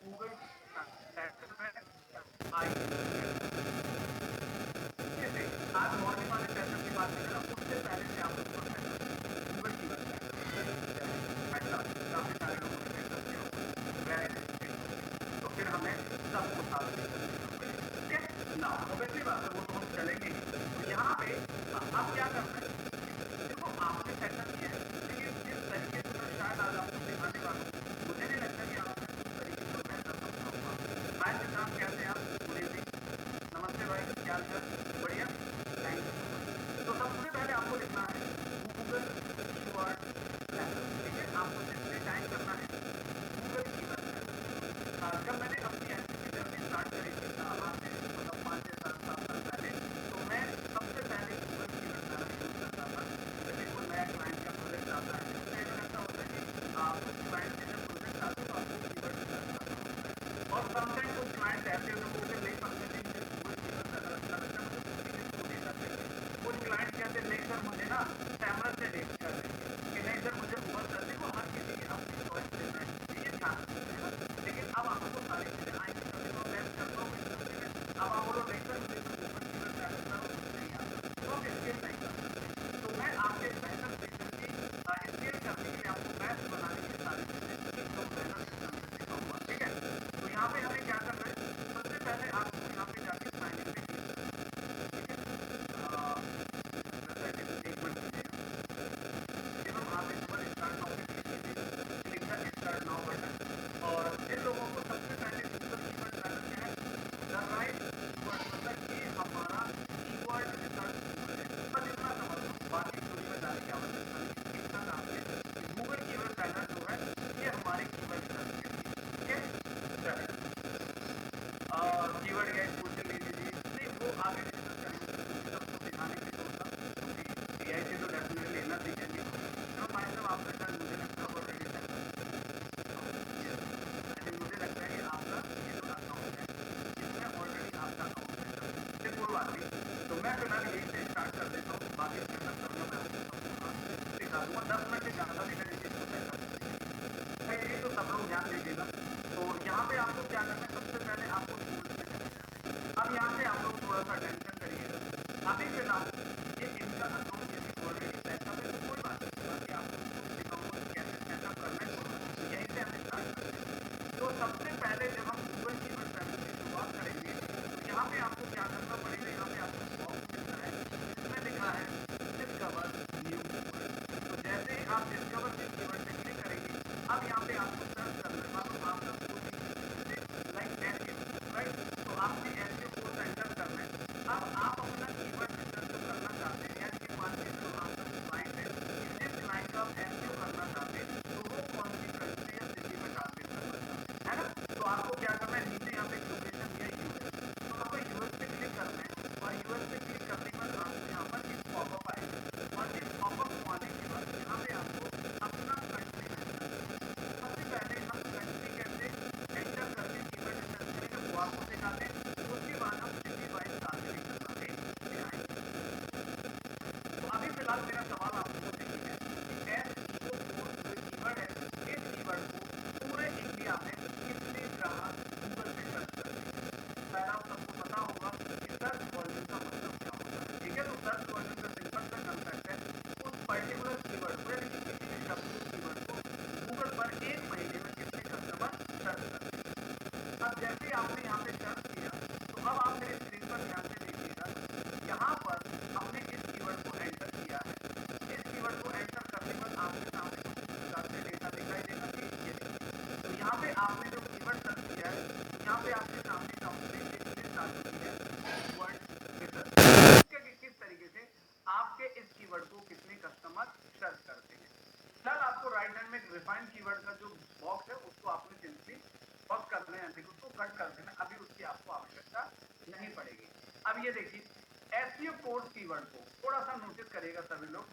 Google setup में आई कैसे आज मॉर्निंग वाले सेटअप की बात करें ना, उससे पहले से आप लोग को सेटअप गूगल की बात करें, काफी सारे लोगों ने सेटअप किया तो फिर हमें सबको साथ में ठीक है ना, ऑब्वियसली बात है वो तो हम चलेंगे ही। तो यहाँ पे आप क्या करना है, देखो आपने सेटअप किया है, लेकिन जिस तरीके से मैं शायद आज आपको दिखाने वाला हूँ, मुझे नहीं लगता कि आपने उस तरीके से बेहतर समझा होगा। हाय सिद्धांत, कैसे हैं आप? गुड इवनिंग, नमस्ते भाई, क्या हाल चाल? बढ़िया, थैंक यू। तो सबसे पहले आपको लिखना है गूगल कीवर्ड प्लानर, ठीक है? आपको जितने टाइम करना है गूगल कीवर्ड प्लानर। जब मैंने अपनी एमपीसी जर्नी स्टार्ट करी थी आज से मतलब 5 6 7 साल पहले, तो मैं सबसे पहले गूगल कीवर्ड प्लानर यूज करता था। जब भी कोई नया क्लाइंट का प्रोजेक्ट आता है तो कई बार ऐसा होता है कि कुछ क्लाइंट के जब प्रोजेक्ट आते हैं तो आपको कीवर्ड सर्च करना होता है, और समटाइम कुछ क्लाइंट ऐसे होते हैं मुझे नहीं समझते नहीं, मुझे गूगल कीवर्ड प्लानर अच्छा लगता है, मुझे उसी के थ्रू डेटा चाहिए। कुछ क्लाइंट कहते हैं नहीं सर मुझे ना सैमरन से डेटा चाहिए, कि नहीं सर मुझे गूगल सर्च, देखो हर किसी की अपनी चॉइस डिफरेंट होती है, ये ध्यान रखना है ना। लेकिन अब आपको सारी चीजें आएंगी, कभी तो मैं करता हूँ इस तरीके में। अब आप बोलो नहीं सर मुझे तो गूगल कीवर्ड प्लानर का कुछ नहीं आता, तो आप स्केल नहीं कर सकते। तो मैं आपके बेहतर फीचर की स्केल करने के लिए आपको मैथ बनाने की सारी चीजें एकदम बेहतर सिस्टम से सिखाऊंगा, ठीक है? तो यहाँ पे हमें क्या करना है, सबसे पहले आपको यहाँ पे जाके साइन इन पे क्लिक करना है, ठीक है? एक मिनट दीजिएगा, हम आप इस पर स्टार्ट नाउ पे क्लिक कीजिएगा, click the start now button. और जिन लोगों को सबसे पहले गूगल कीवर्ड प्लानर क्या है, द राइट कीवर्ड, मतलब ये हमारा कीवर्ड रिसर्च टूल है, बस इतना समझ लो, बाकी स्टोरी में जाने की आवश्यकता नहीं है, इतना काम है। गूगल कीवर्ड प्लानर जो है ये हमारे कीवर्ड रिसर्च के लिए, ठीक है? चलिए कीवर्ड गाइस कोचिंग ले लीजिए, नहीं वो आगे डिस्कस करेंगे, क्योंकि सबको सिखाने की सोचता, क्योंकि एआई से तो डेफिनेटली लेना सीखेंगे। चलो भाई साहब आपका टर्न मुझे लगता है ऑलरेडी सेट है, मुझे लगता है कि आपका ये जो अकाउंट है इसमें ऑलरेडी आपका अकाउंट सेट है, फिर कोई बात नहीं। तो मैं फिलहाल यही से स्टार्ट कर देता हूँ, बाकी सेटअप करना मैं आपको सबको सिखा दूंगा, 10 मिनट से ज़्यादा भी लगेंगे इसको सेटअप करने के लिए। भाई ये तो सब लोग ध्यान दीजिएगा। तो यहाँ पे आपको क्या करना है, सबसे पहले आपको टूल्स में चले जाना है। अब यहाँ से आप लोग थोड़ा सा टेंशन करिएगा, अभी फिलहाल ये इनका अकाउंट यदि ऑलरेडी सेटअप है तो कोई बात नहीं, बाकी आपको टूल सिखाऊंगा कि कैसे सेटअप करना है, कोई बात नहीं, यहीं से हमें स्टार्ट करते हैं। तो सबसे पहले जब हम गूगल कीवर्ड प्लानर की शुरुआत करेंगे तो यहाँ पे आपको क्या करना पड़ेगा, यहाँ पे आपको बॉक्स मिलता है जिसमें लिखा है डिस्कवर न्यू कीवर्ड। तो जैसे ही आप डिस्कवर न्यू कीवर्ड पे क्लिक करेंगे, अब यहाँ पे आपको सर्च करना है, मानो आपका कोई भी लाइक एसईओ, राइट? तो आपने एसईओ कोर्स एंटर करना है। अब आप अपना कीवर्ड रिसर्च जो करना चाहते हैं, यानी कि मान लीजिए जो आपका क्लाइंट है, जिस क्लाइंट का आप एसईओ करना चाहते हैं तो वो कौन सी कंट्री या सिटी में टारगेट करना चाहते हैं, है ना? तो आपको क्या करना है, नीचे यहाँ पे लोकेशन दिया यूएस, तो आपको यूएस पे क्लिक करना है, और यूएस पे क्लिक करने के बाद आपको यहाँ पर एक पॉपअप आएगा, और इस पॉपअप को आने के बाद यहाँ पे आपको अपना कंट्री एंटर करना है। सबसे पहले हम कंट्री कैसे एंटर करके कीवर्ड रिसर्च करेंगे वो आपको सिखाते हैं, उसके बाद हम सिटी वाइज टारगेटिंग करना भी सिखाएंगे। तो अभी फिलहाल मेरा सवाल आप लोगों से ये है कि एसईओ कोर्स जो कीवर्ड है, इस कीवर्ड को पूरे इंडिया में कितने ग्राहक गूगल पे सर्च करते हैं? शायद आप सबको पता होगा कि सर्च वॉल्यूम का मतलब क्या होता है, ठीक है? तो सर्च वॉल्यूम का सिंपल सा कंसेप्ट है उस पर्टिकुलर कीवर्ड को, यानी कि किसी भी शब्द को, कीवर्ड को गूगल पर एक महीने में कितने कस्टमर सर्च करते हैं। अब जैसे ही आपने यहाँ पे सर्च किया तो अब आप मेरे स्क्रीन पर ध्यान से देखिएगा, यहाँ पर हमने इस कीवर्ड को एंटर किया है, इस कीवर्ड को एंटर करने पर आपके सामने कुछ इस प्रकार से डेटा दिखाई देगा कि ये देखिए। तो यहाँ पे आपने जो कीवर्ड सर्च किया है, यहाँ पे आपके सामने कंप्लीट एक लिस्ट आ चुकी है कीवर्ड रिसर्च, किस तरीके से आपके इस कीवर्ड को कितने कस्टमर सर्च करते हैं। फिलहाल आपको राइट हैंड में रिफाइन कीवर्ड का जो बॉक्स है उसको आपने सिंपली बॉक्स करना है, उसको कट कर देना, अभी उसकी आपको आवश्यकता नहीं पड़ेगी। अब ये देखिए एसईओ कोर्स कीवर्ड को थोड़ा सा नोटिस करेगा सभी लोग,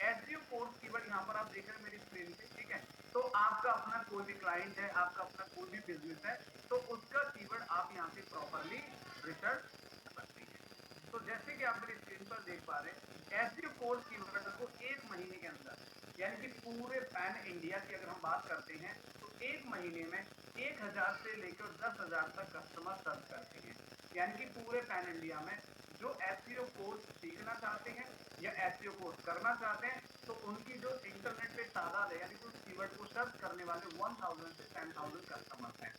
एसईओ कोर्स कीवर्ड यहाँ पर आप देख रहे हैं मेरी स्क्रीन पे, ठीक है? तो आपका अपना कोई भी क्लाइंट है, आपका अपना कोई भी बिजनेस है, तो उसका कीवर्ड आप यहाँ से प्रॉपरली रिसर्च कर सकते हैं। तो जैसे कि आप मेरी स्क्रीन पर देख पा रहे हैं, एसईओ कोर्स कीवर्ड को एक महीने के अंदर यानी कि पूरे पैन इंडिया की अगर हम बात करते हैं तो एक महीने में 1000 से लेकर 10,000 तक कस्टमर सर्व करते हैं। यानी कि पूरे पैन इंडिया में जो एसईओ कोर्स सीखना चाहते हैं या एसईओ कोर्स करना चाहते हैं तो उनकी जो इंटरनेट पे तादाद है यानी कि उस कीवर्ड को सर्च करने वाले 1000 से 10,000 कस्टमर हैं।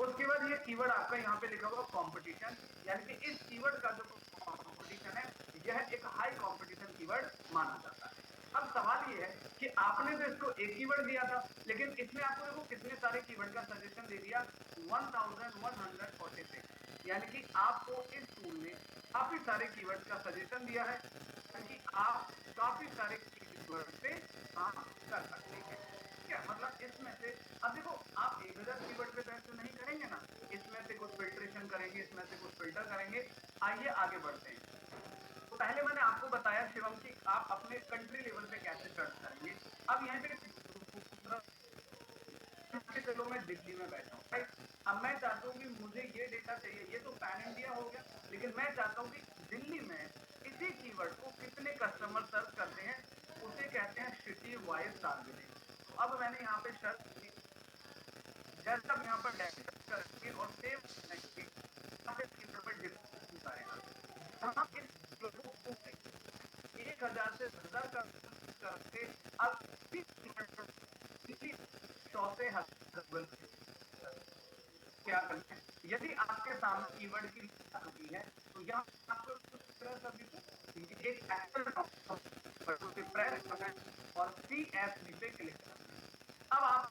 उसके बाद ये कीवर्ड आपका यहाँ पे लिखा हुआ कंपटीशन, यानी कि इस कीवर्ड का जो कंपटीशन है यह एक हाई कंपटीशन कीवर्ड माना जाता है। अब सवाल ये है कि आपने तो इसको एक कीवर्ड दिया था, लेकिन इसने आपको देखो कितने सारे कीवर्ड का सजेशन दे दिया, 1146, यानी कि आपको इस टूल ने काफी सारे कीवर्ड का सजेशन दिया है ताकि आप काफी सारे कीवर्ड पे काम कर सकते हैं। क्या मतलब इसमें से अब देखो आप 1000 कीवर्ड पे तो नहीं करेंगे ना, इसमें से कुछ फिल्ट्रेशन करेंगे, इसमें से कुछ फिल्टर करेंगे। आइए आगे बढ़ते हैं। तो पहले मैंने आपको बताया शिवम कि आप अपने कंट्री लेवल पे कैसे सर्च करेंगे। अब यहाँ पे चलो मैं दिल्ली में बैठा हूँ राइट, अब मैं चाहता हूँ कि मुझे ये डेटा चाहिए, ये तो पैन इंडिया हो गया, लेकिन मैं चाहता हूँ कि दिल्ली में इसी कीवर्ड को कितने कस्टमर सर्च करते हैं, उसे कहते हैं सिटी वाइज टारगेटिंग। तो अब मैंने यहाँ पे सर्च की, जैसे अब यहाँ पर करेंगे और सेव करेंगे, यहाँ पे कीवर्ड पर डिफरेंस आएगा। जहाँ इस कीवर्ड को 1000 से 10,000 का करके अब किसी 100 से 1000 क्या करना है, यदि आपके सामने कीवर्ड की होती है तो यहाँ आपको एक प्रेस करना है और CSV पे क्लिक करना है। अब आप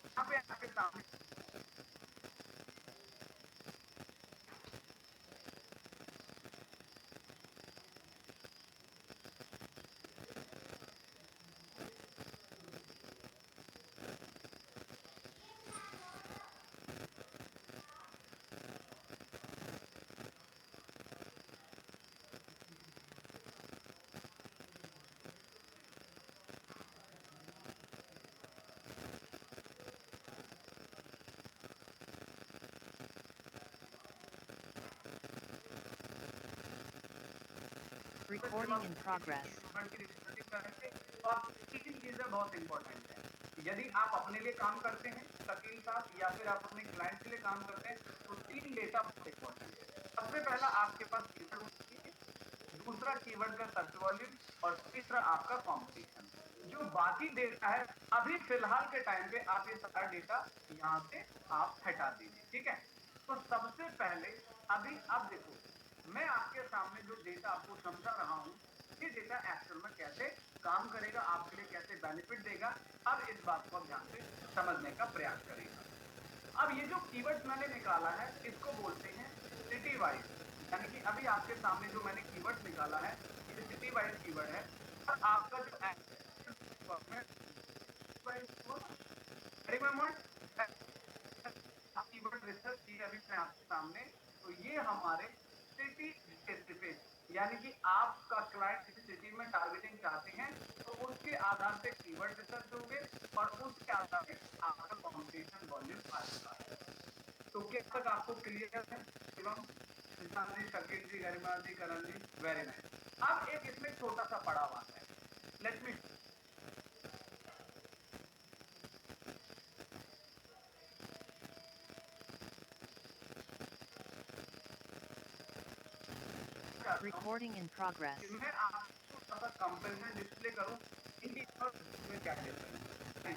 यहाँ पे आपके सामने Recording in progress. और तीन चीजें बहुत इंपॉर्टेंट है। यदि आप अपने लिए काम करते हैं शकील साहब या फिर आप अपने क्लाइंट के लिए काम करते हैं तो तीन डेटा बहुत इंपॉर्टेंट है। सबसे पहला आपके पास कीवर्ड होना चाहिए, दूसरा कीवर्ड का सर्च वॉल्यूम और तीसरा आपका कॉम्पिटिशन। जो बाकी डेटा है अभी फिलहाल के टाइम पे आप ये सारा डेटा यहाँ से आप हटा दीजिए, ठीक है। तो सबसे पहले अभी आप देखो मैं आपके सामने जो डेटा आपको समझा रहा हूँ ये डेटा एक्चुअल में कैसे काम करेगा, आपके लिए कैसे बेनिफिट देगा। अब इस बात को आप ध्यान से समझने का प्रयास करेगा। अब ये जो कीवर्ड्स मैंने निकाला है इसको बोलते हैं सिटी वाइज, यानी कि अभी आपके सामने जो मैंने कीवर्ड निकाला है ये सिटी वाइज कीवर्ड है। और आपका जो कीवर्ड रिसर्च की अभी मैं आपके सामने, तो ये हमारे सिटी स्पेसिफिक, यानी कि आपका क्लाइंट किसी सिटी में टारगेटिंग चाहते हैं तो उसके आधार पे कीवर्ड रिसर्च होंगे और उसके आधार पे आपका कॉम्पिटिशन वॉल्यूम आएगा। तो क्या तक आपको क्लियर है एवं जी, शकील जी, गरिमा जी, करण जी, वेरी नाइस। अब एक इसमें छोटा सा पड़ाव आता है, let me Recording in progress. मैं आपको थोड़ा कंपैरिजन डिस्प्ले करूं हिंदी और में क्या डिफरेंस है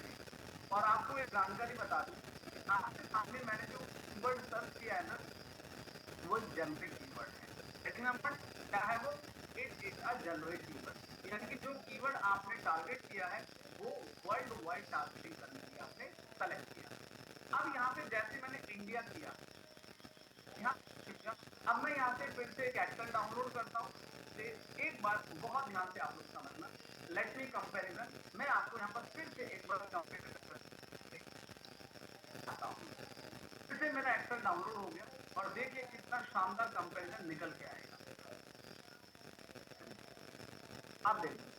और आपको एक जानकारी बता दूं कि आपके सामने मैंने जो कीवर्ड सर्च किया है ना वो जेनरिक कीवर्ड है, लेकिन हम क्या है वो it is a generic keyword, यानी कि जो कीवर्ड आपने टारगेट किया है वो वर्ल्ड वाइड टारगेटिंग करने के लिए आपने सेलेक्ट किया। अब यहाँ पे जैसे मैंने इंडिया किया, अब मैं यहाँ से फिर से एक एक्सेल डाउनलोड करता हूँ। एक बात बहुत ध्यान से आप लोग समझना, लेट मी कंपैरिजन, मैं आपको यहाँ पर फिर से एक बार कंपेरिजन आता हूँ। फिर से मेरा एक्सेल डाउनलोड हो गया और देखिए कितना शानदार कंपैरिजन निकल के आएगा। अब देखिए,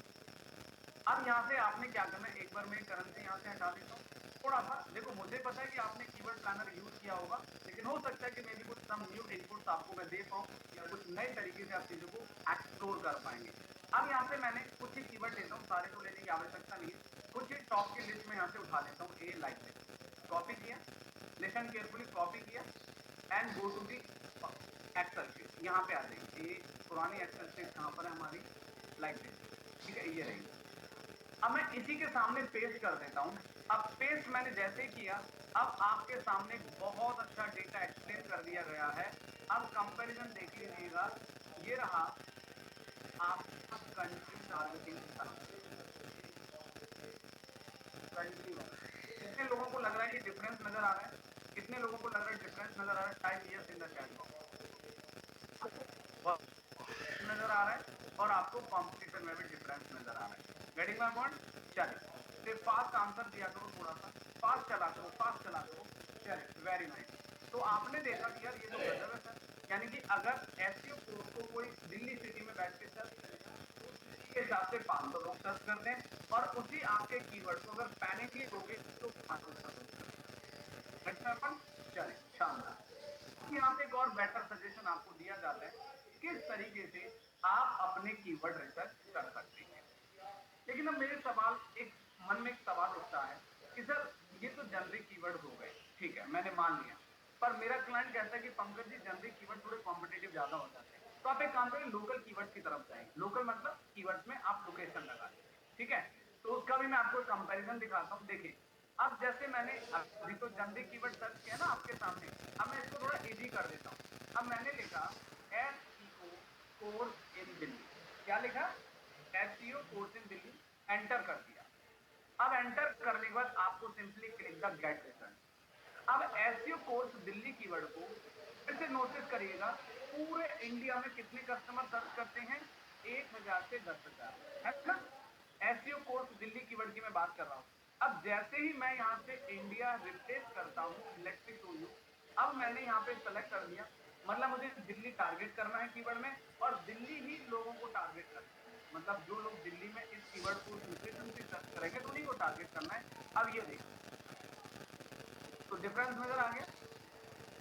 अब यहाँ से आपने क्या करना है, एक बार मैं करेंसी यहाँ से हटा देता हूँ थोड़ा सा। देखो मुझे पता है कि आपने कीवर्ड प्लानर यूज किया होगा, लेकिन हो सकता है कि मे भी कुछ सम न्यू इनपुट्स आपको मैं दे पाऊँ या कुछ नए तरीके से आप चीज़ों को एक्सप्लोर कर पाएंगे। अब यहाँ पे मैंने कुछ ही कीवर्ड लेता हूँ, सारे को लेने की आवश्यकता नहीं है, कुछ ही टॉप की लिस्ट में यहाँ से उठा लेता हूँ। ए लाइक दिस, कॉपी किया, लिसन केयरफुली, कॉपी किया and go to the Excel sheet. यहाँ पे आ जाएगी, ये पुरानी एक्सेल शीट कहाँ पर है हमारी, लाइक दिस, ठीक है, ये रही। अब मैं इसी के सामने पेस्ट कर देता हूँ। अब पेस्ट मैंने जैसे किया, अब आपके सामने बहुत अच्छा डेटा एक्सप्लेन कर दिया गया है। अब कंपैरिजन देख लीजिएगा, ये रहा आपका कंट्री टारगेटिंग कंट्री वाला। कितने लोगों को लग रहा है कि डिफरेंस नजर आ रहा है? कितने लोगों को लग रहा है डिफरेंस नजर आ रहा है? Type yes in the chat box. नजर आ रहा है और आपको कॉम्पिटिशन में भी डिफरेंस नजर आ रहा है। Getting my point? चलिए फास्ट आंसर दिया करो, थोड़ा सा फास्ट चला करो, फास्ट चला करो। चलिए वेरी नाइस। तो आपने देखा कि यार ये तो गजब है सर, यानी कि अगर एसईओ कोर्स को कोई दिल्ली सिटी में बैठ के सर के हिसाब से 500 लोग सर्च करते हैं और उसी आपके कीवर्ड को अगर पैनिकली दोगे तो 500 सर्च। चलिए शानदार। यहाँ पे एक और बेटर सजेशन आपको दिया जाता है किस तरीके से आप अपने कीवर्ड रिसर्च कर सकते हैं। लेकिन अब मेरे सवाल एक मन में एक सवाल उठता है कि सर ये तो जनरिक कीवर्ड हो गए, ठीक है मैंने मान लिया, पर मेरा क्लाइंट कहता है कि पंकज जी जनरिक कीवर्ड थोड़े कॉम्पिटिटिव ज्यादा हो जाते हैं, तो आप एक काम करें लोकल कीवर्ड की तरफ जाएं। लोकल मतलब कीवर्ड्स में आप लोकेशन लगा दें, ठीक है। तो उसका भी मैं आपको कंपैरिजन दिखाता हूँ। देखिए अब जैसे मैंने अभी तो जनरिक कीवर्ड सर्च किया ना आपके सामने, अब मैं इसको थोड़ा इजी कर देता हूँ। अब मैंने लिखा एसईओ कोर्स इन दिल्ली, क्या लिखा? SEO course in Delhi, enter कर दिया। अब एंटर करने के बाद आपको simply click the get result. अब एसईओ कोर्स दिल्ली कीवर्ड को फिर से नोटिस करिएगा, पूरे इंडिया में कितने कस्टमर सर्च करते हैं? 1000 से 10,000, है ना। एसईओ कोर्स दिल्ली कीवर्ड की मैं बात कर रहा हूँ। अब जैसे ही मैं यहाँ से इंडिया रिप्लेस करता हूँ, लेट्स शो यू, अब मैंने यहाँ पे सेलेक्ट कर दिया, मतलब मुझे दिल्ली टारगेट करना है कीवर्ड में और दिल्ली ही लोगों को टारगेट करना है। मतलब जो लोग दिल्ली में इस कीवर्ड को लोकेशन से सर्च करेंगे तो उन्हीं को टारगेट करना है। अब ये देखो तो डिफरेंस नजर आ गया,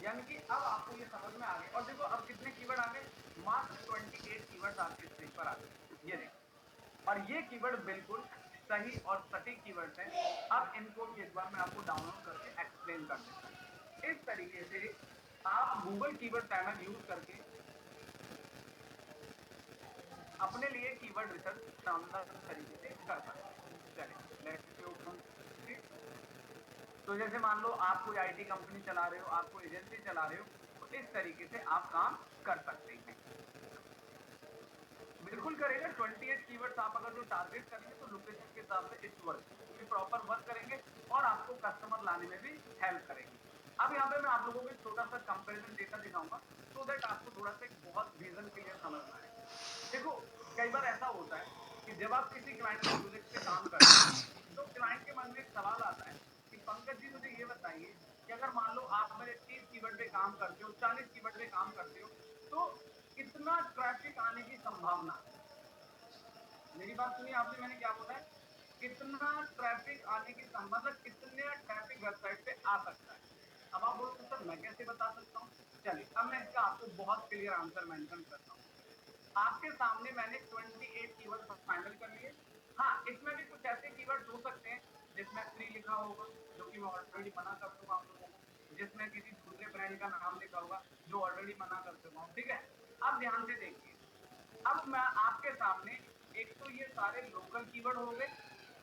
यानी कि अब आपको ये समझ में आ गया। और देखो अब कितने कीवर्ड आ गए, मात्र 28 कीवर्ड आपके स्क्रीन पर आ गए, ये देखो। और ये कीवर्ड बिल्कुल सही और सटीक कीवर्ड हैं। अब इनको भी एक बार मैं आपको डाउनलोड करके एक्सप्लेन कर देता हूँ। इस तरीके से आप गूगल कीवर्ड पैनल यूज करके अपने लिए कीवर्ड रिसर्च शानदार तरीके से कर सकते हैं। चलिए लेट्स से तो जैसे मान लो आप कोई आईटी कंपनी चला रहे हो, आप कोई एजेंसी चला रहे हो, तो इस तरीके से आप काम कर सकते हैं। बिल्कुल करेगा। 28 कीवर्ड्स आप अगर जो टारगेट करेंगे तो लोकेशन के हिसाब से इट्स वर्क, ये प्रॉपर वर्क करेंगे और आपको कस्टमर लाने में भी हेल्प करेंगे। अब यहाँ पे मैं आप लोगों को एक छोटा सा कंपैरिजन डेटा दिखाऊंगा सो दैट आपको थोड़ा सा एक बहुत विजन क्लियर समझ में आए। देखो कई बार ऐसा होता है कि जब आप किसी क्लाइंट के प्रोजेक्ट पे काम करते हैं तो क्लाइंट के मन में एक सवाल आता है कि पंकज जी मुझे ये बताइए कि अगर मान लो आप मेरे 30 कीवर्ड पे काम करते हो, 40 कीवर्ड पे काम करते हो, तो कितना ट्रैफिक आने की संभावना है? मेरी बात सुनिए आपने, मैंने क्या बोला है? कितना ट्रैफिक आने की मतलब कितने ट्रैफिक वेबसाइट पे आ सकता है। अब आप बोलते सर मैं कैसे बता सकता हूँ? चलिए अब मैं इसका आपको बहुत क्लियर आंसर मेंशन करता हूँ। आपके सामने मैंने 28 कीवर्ड फाइनल कर लिए। हाँ इसमें भी कुछ ऐसे कीवर्ड्स हो सकते हैं जिसमें फ्री लिखा होगा, जो कि मैं ऑलरेडी मना कर दूंगा आप लोगों को, जिसमें किसी दूसरे ब्रांड का नाम लिखा होगा जो ऑलरेडी मना कर चुका हूँ, ठीक है। अब ध्यान से देखिए, अब मैं आपके सामने एक तो ये सारे लोकल कीवर्ड हो गए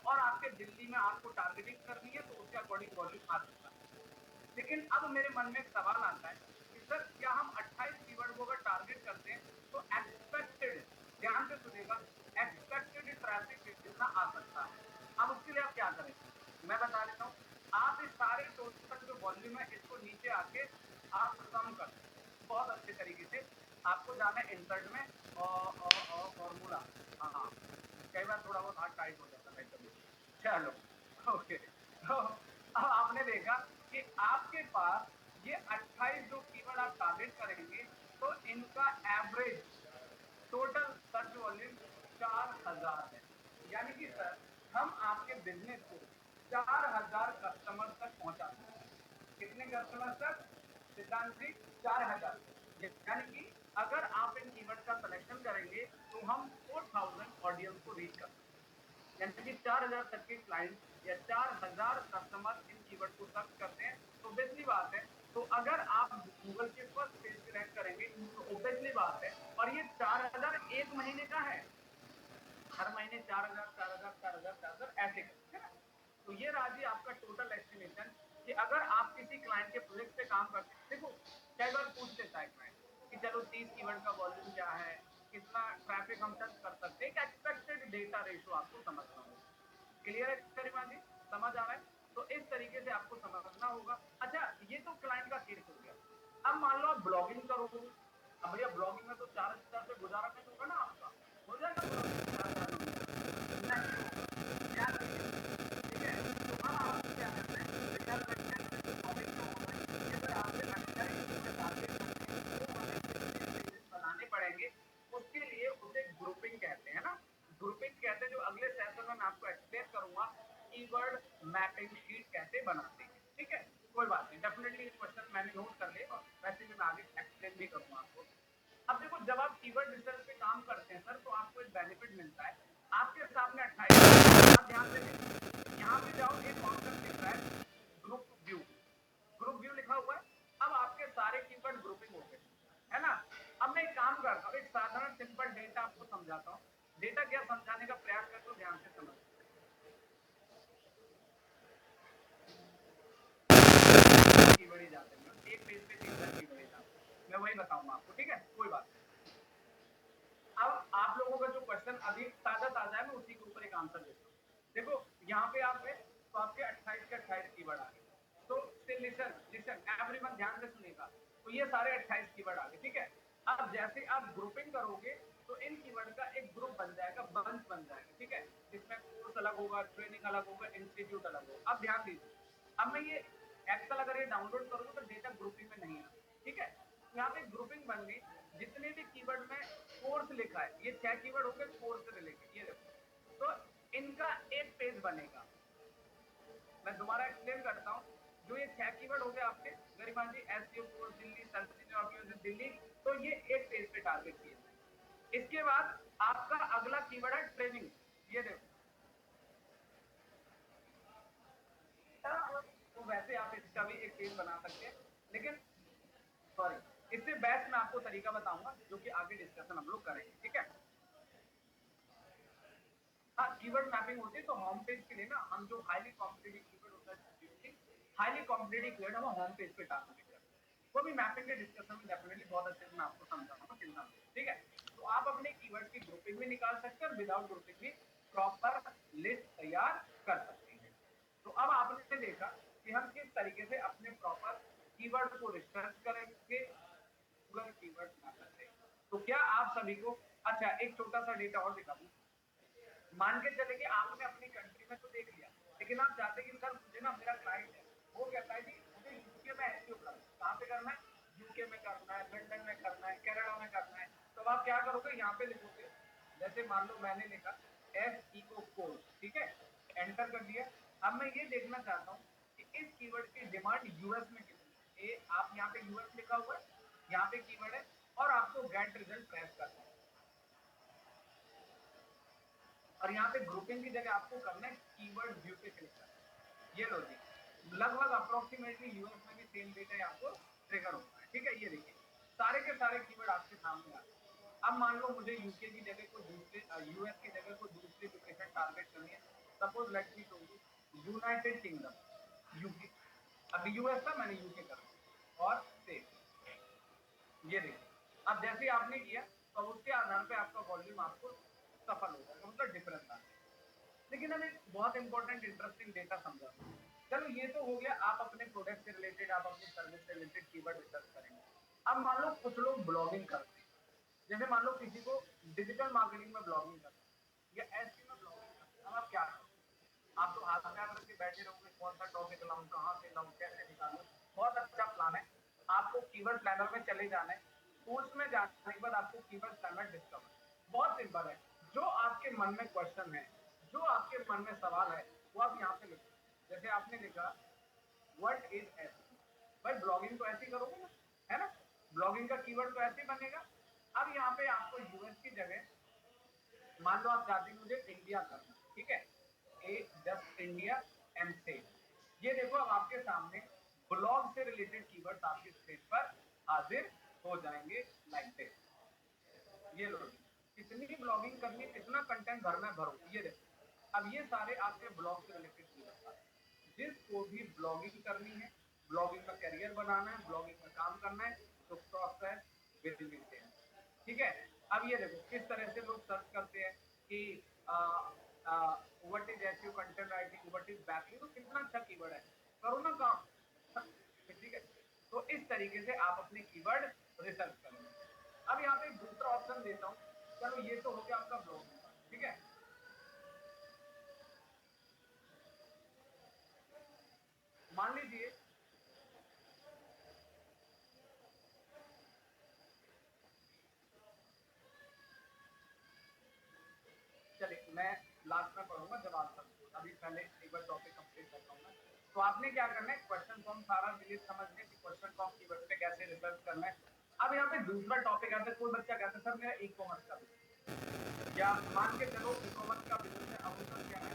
और आपके दिल्ली में आपको टारगेटिंग करनी है तो उसके अकॉर्डिंग वॉल्यूम आ सकता है। लेकिन अब मेरे मन में एक सवाल आता है कि सर क्या हम 28 कीवर्ड को अगर टारगेट करते हैं तो एक्सपेक्टेड, ध्यान से सुनिएगा, एक्सपेक्टेड ट्रैफिक कितना आ सकता है। अब उसके लिए आप क्या करेंगे मैं बता देता हूँ। आप इस सारे टोटल जो वॉल्यूम है इसको नीचे आके आप सम कर बहुत अच्छे तरीके से आपको जाना है इंसर्ट में और फॉर्मूला। हाँ कई बार थोड़ा बहुत हाथ टाइट हो जाता है कभी। चलो ओके, तो अब आपने देखा कि आपके पास ये 28 जो कीवर्ड आप टारगेट करेंगे तो इनका एवरेज टोटल सर्च वॉल्यूम 4000 है। यानी कि सर हम आपके बिजनेस को 4000 कस्टमर तक पहुंचा सकते हैं। कितने कस्टमर तक? सिद्धांत जी 4000, यानी कि अगर आप इन कीवर्ड का सिलेक्शन करेंगे तो हम 4000 ऑडियंस को रीच कर सकते हैं, यानी कि 4000 तक के क्लाइंट या 4000 कस्टमर इन कीवर्ड को सर्च करते हैं। तो ऑब्वियसली बात है, तो अगर आप गूगल के फर्स्ट पेज पे रैंक करेंगे तो ऑब्वियसली बात है, और ये 4000 एक महीने का है, हर महीने 4000 4000 4000 4000 ऐसे करते हैं। तो ये रहा जी आपका टोटल एस्टिमेशन कि अगर आप किसी क्लाइंट के प्रोजेक्ट पे काम करते हैं, देखो कई बार पूछ लेता है क्लाइंट कि चलो 30 कीवर्ड का वॉल्यूम क्या है, कितना ट्रैफिक हम सर्च कर सकते हैं, एक एक्सपेक्टेड डेटा रेशो आपको समझना होगा। क्लियर है करीमा जी, समझ आ रहा है? तो इस तरीके से आपको समझना होगा। अच्छा, ये तो क्लाइंट का केस हो गया। अब मान लो आप ब्लॉगिंग करोगे, अब भैया ब्लॉगिंग में तो 4000 से गुजारा नहीं होगा ना आपका, हो जाएगा ब्लॉगिंग 4000 नहीं होगा, ध्यान रखिए, ठीक है? तो अब आपको क्या करना है, विकल्प रखना है, टॉपिक क्या होगा कि अगर आपसे 28 से टारगेट करते हैं तो हमें कितने पेजेस बनाने पड़ेंगे, उसके लिए उसे ग्रुपिंग कहते हैं ना, ग्रुपिंग कहते हैं, जो अगले सेशन में मैं आपको एक्सप्लेन करूंगा कीवर्ड मैपिंग शीट कैसे बनाते हैं, ठीक है? कोई बात नहीं, डेफिनेटली ये क्वेश्चन मैंने नोट कर लिए और वैसे भी मैं आगे एक्सप्लेन भी करूंगा आपको। अब देखो, जब आप कीवर्ड रिसर्च पे काम करते हैं सर, तो आपको एक बेनिफिट मिलता है। आपके सामने 28, अब ध्यान देंगे, यहाँ पे जाओ, एक कॉन्सेप्ट लिख रहा है ग्रुप व्यू, ग्रुप व्यू लिखा हुआ है। अब आपके सारे कीवर्ड ग्रुपिंग हो गए, है ना? अब मैं एक काम करता हूँ, एक साधारण सिंपल डेटा आपको समझाता हूँ। डेटा क्या समझाने का प्रयास करता हूँ, ध्यान से समझ। कीवर्ड ही जाते हैं, एक पेज पे 3 कीवर्ड ही जाते हैं, मैं वही बताऊंगा आपको, ठीक है? कोई बात नहीं। अब आप लोगों का जो क्वेश्चन अभी ताजा ताजा है, मैं उसी के ऊपर एक आंसर देता हूँ। देखो यहाँ पे आप है, तो आपके 28 के 28 कीवर्ड आ गए। तो लिसन लिसन एवरीवन, ध्यान से सुनेगा। तो ये सारे 28 कीवर्ड आ गए, ठीक है? अब जैसे आप ग्रुपिंग करोगे तो इन कीवर्ड का एक ग्रुप बन जाएगा, बंच बन जाएगा, ठीक है? जिसमें कोर्स अलग होगा, ट्रेनिंग अलग होगा, इंस्टीट्यूट अलग होगा। अब ध्यान दीजिए, अब मैं ये एक्सेल अगर ये डाउनलोड करूंगा तो डेटा ग्रुपिंग में नहीं आता, ठीक है? यहाँ पे ग्रुपिंग बन गई, जितने भी कीवर्ड में कोर्स लिखा है, ये 6 कीवर्ड होंगे कोर्स से रिलेटेड, ये देखो, तो इनका एक पेज बनेगा। मैं दोबारा एक्सप्लेन करता हूँ, जो ये 6 कीवर्ड हो गए आपके Garima ji, SEO course Delhi, search engine optimisation Delhi, तो ये एक पेज पे टारगेट किए। इसके बाद आपका अगला कीवर्ड है ट्रेनिंग, ये देखो, तो वैसे आप इसका भी एक पेज बना सकते हैं, लेकिन सॉरी, इससे बेस्ट मैं आपको तरीका बताऊंगा जो कि आगे डिस्कशन हम लोग करेंगे, ठीक है? हाँ, कीवर्ड मैपिंग होती है, तो होम पेज के लिए ना हम जो हाईली कॉम्पिटिटिव कीवर्ड होता है, हाईली कॉम्पिटिटिव कीवर्ड हम होम पेज पे टारगेट करते हैं। वो भी मैपिंग के डिस्कशन में डेफिनेटली बहुत अच्छे से मैं आपको समझाऊंगा, चिंता मत, ठीक है? तो आप अपने कीवर्ड की ग्रुपिंग भी निकाल सकते हैं और विदाउट ग्रुपिंग भी प्रॉपर लिस्ट तैयार कर सकते हैं। तो अब आपने देखा कि हम किस तरीके से अपने प्रॉपर कीवर्ड को रिसर्च करेंगे, गूगल कीवर्ड मैपर से। तो क्या आप सभी को, अच्छा एक छोटा सा डेटा और दिखा दूं, मान के चले कि आपने अपनी कंट्री में तो देख लिया, लेकिन आप चाहते हैं कि सर मुझे ना, मेरा क्लाइंट है, वो कहता है जी मुझे यूके में एसईओ करना है, कहाँ पे करना है? यूके में करना है, लंदन में करना है, कनाडा में करना है। तो आप क्या करोगे, यहाँ पे लिखोगे, जैसे मान लो मैंने लिखा एसईओ कोर्स, ठीक है? एंटर कर दिया। अब मैं ये देखना चाहता हूँ कि इस कीवर्ड की डिमांड यूएस में कितनी है। आप यहाँ पे यूएस लिखा हुआ है, यहाँ पे कीवर्ड है, और आपको गेट रिजल्ट प्रेस करना है, और यहाँ पे ग्रुपिंग की जगह आपको करना है कीवर्ड व्यू पे क्लिक करना है। ये लो जी, लगभग अप्रोक्सीमेटली यूएस में भी सेम डेटा आपको ट्रिगर होता है, ठीक है? ये देखिए, सारे के सारे कीवर्ड आपके सामने आ गए। अब मान लो मुझे यूके की जगह को दूसरे, यूएस की जगह को दूसरी लोकेशन टारगेट करनी है। Suppose let me to United Kingdom, UK, अभी यूएस था, मैंने यूके कर दिया और सेव। ये देखिए, अब जैसे आपने किया तो उसके आधार पे आपका वॉल्यूम आपको सफल हो जाएगा, मतलब डिफरेंस आ जाएगा। लेकिन अब एक बहुत इंपॉर्टेंट इंटरेस्टिंग डेटा समझा। चलो ये तो हो गया, आप अपने प्रोडक्ट से रिलेटेड, आप अपनी सर्विस से रिलेटेड कीवर्ड रिसर्च करेंगे। अब मान लो कुछ लोग ब्लॉगिंग करते हैं, जैसे मान लो किसी को डिजिटल मार्केटिंग में ब्लॉगिंग करना है या एसईओ में ब्लॉगिंग करना है। अब आप क्या करोगे? आप तो हाथ में रख के बैठे रहोगे, कौन सा टॉपिक लाऊं, कहाँ से लाऊं, कैसे निकालूं। बहुत अच्छा प्लान है, आपको कीवर्ड प्लानर में चले जाना है। टूल्स में जाने के बाद आपको कीवर्ड प्लानर डिस्कवर, बहुत सिंपल है। जो आपके मन में क्वेश्चन है, जो आपके मन में सवाल है, वो आप यहाँ पे लिखो। जैसे आपने लिखा व्हाट इज एसईओ, भाई ब्लॉगिंग तो ऐसे ही करोगे ना, है ना, ब्लॉगिंग का कीवर्ड तो ऐसे ही बनेगा। अब यहाँ पे आपको यूएस की जगह मान लो आप चाहते हैं मुझे इंडिया करना, ठीक है, ए जस्ट इंडिया एंड से, ये देखो अब आपके सामने ब्लॉग से रिलेटेड कीवर्ड्स आपके स्क्रीन पर हाजिर हो जाएंगे लाइक दिस। ये लो, कितनी ब्लॉगिंग करनी, कितना कंटेंट भरना है भरो, ये देखो अब ये सारे आपके ब्लॉग से रिलेटेड कीवर्ड्स आ रहे। जिसको भी ब्लॉगिंग करनी है, ब्लॉगिंग का करियर बनाना है, ब्लॉगिंग में काम करना है, तो प्रोसेस विल बी सेम, ठीक है। अब ये देखो किस तरह से लोग सर्च करते हैं कि what is SEO content writing, what is backlink, तो कितना अच्छा कीवर्ड है, करो ना काम, ठीक है। तो इस तरीके से आप अपने कीवर्ड रिसर्च करेंगे। अब यहाँ पे दूसरा ऑप्शन देता हूँ, चलो ये तो हो गया आपका ब्लॉग, ठीक है। मान लीजिए चलिए मैं लास्ट में पढ़ूंगा जब आंसर, अभी पहले एक बार टॉपिक कंप्लीट करता हूँ मैं। तो आपने क्या करना है, क्वेश्चन फॉर्म सारा डिलीट समझने की, क्वेश्चन फॉर्म की वजह से कैसे रिसर्च करना है। अब यहाँ पे दूसरा टॉपिक आता है, कोई बच्चा कहता है सर मेरा ई कॉमर्स का बिजनेस, या मान के चलो ई कॉमर्स का बिजनेस है, अब उसका क्या है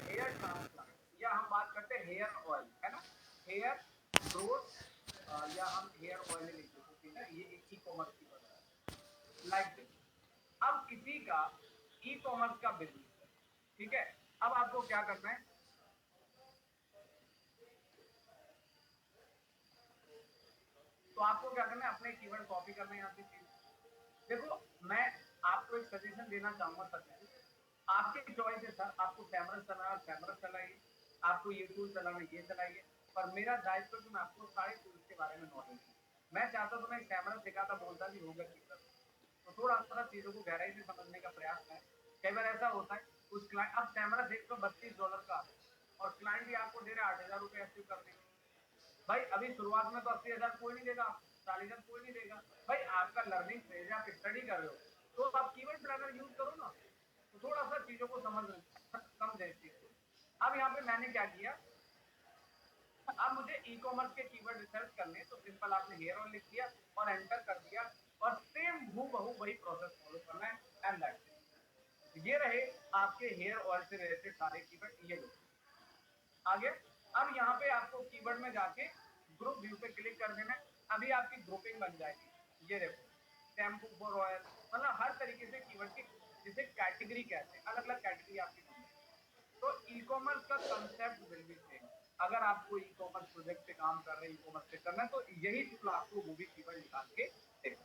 हेयर ट्रांसप्लांट, या हम बात करते हैं हेयर ऑयल, है ना, हेयर ग्रोथ, या हम हेयर ऑयल लिख देते हैं, ये एक ई कॉमर्स की वजह है लाइक दिस। अब किसी का ई कॉमर्स का बिजनेस है, ठीक है, अब आपको क्या करना है, तो आपको क्या करना है, अपने कीवर्ड कॉपी करना है यहाँ से चीज। देखो मैं आपको एक सजेशन देना चाहूंगा, सर आपके चॉइस है सर, आपको कैमरा चलाना कैमरा चलाइए, आपको ये टूल चलाना ये चलाइए, पर मेरा दायित्व कि मैं आपको सारे टूल्स के बारे में नॉलेज दूं। मैं चाहता तो मैं कैमरा सिखाता बोलता भी होगा कि सर, तो थोड़ा सा चीजों को गहराई से समझने का प्रयास करें। कई बार ऐसा होता है उस क्लाइंट, अब कैमरा देख तो $32 का और क्लाइंट भी आपको दे रहे 8,000 रुपए अचीव करने के। भाई अभी शुरुआत में तो 80,000 कोई नहीं देगा, 40,000 कोई नहीं देगा। भाई आपका लर्निंग फेज है, आप स्टडी कर रहे हो, तो आप कीवर्ड प्लानर यूज करो ना, तो थोड़ा सा चीजों को समझे इस चीज को। अब यहाँ पे मैंने क्या किया, अब मुझे ई कॉमर्स के कीवर्ड रिसर्च करने, तो सिंपल आपने हेयर ऑयल लिख दिया और एंटर कर दिया, और सेम हूबहू वही प्रोसेस फॉलो करना है एंड दैट्स। ये रहे आपके हेयर ऑयल से रिलेटेड सारे कीवर्ड, ये लो आगे। अब यहाँ पे आपको कीवर्ड में जाके ग्रुप व्यू पे क्लिक कर देना है, अभी आपकी ग्रुपिंग बन जाएगी, ये देखो शैम्पू फॉर ऑयल, मतलब हर तरीके से कीवर्ड की, जिसे कैटेगरी कहते हैं, अलग अलग कैटेगरी आपकी बन जाएगी। तो ई कॉमर्स का कंसेप्ट विल बी सेम। अगर आपको ई कॉमर्स प्रोजेक्ट पे काम कर रहे हैं, ई कॉमर्स पे करना है, तो यही टूल आपको वो भी कीवर्ड निकाल के देगा।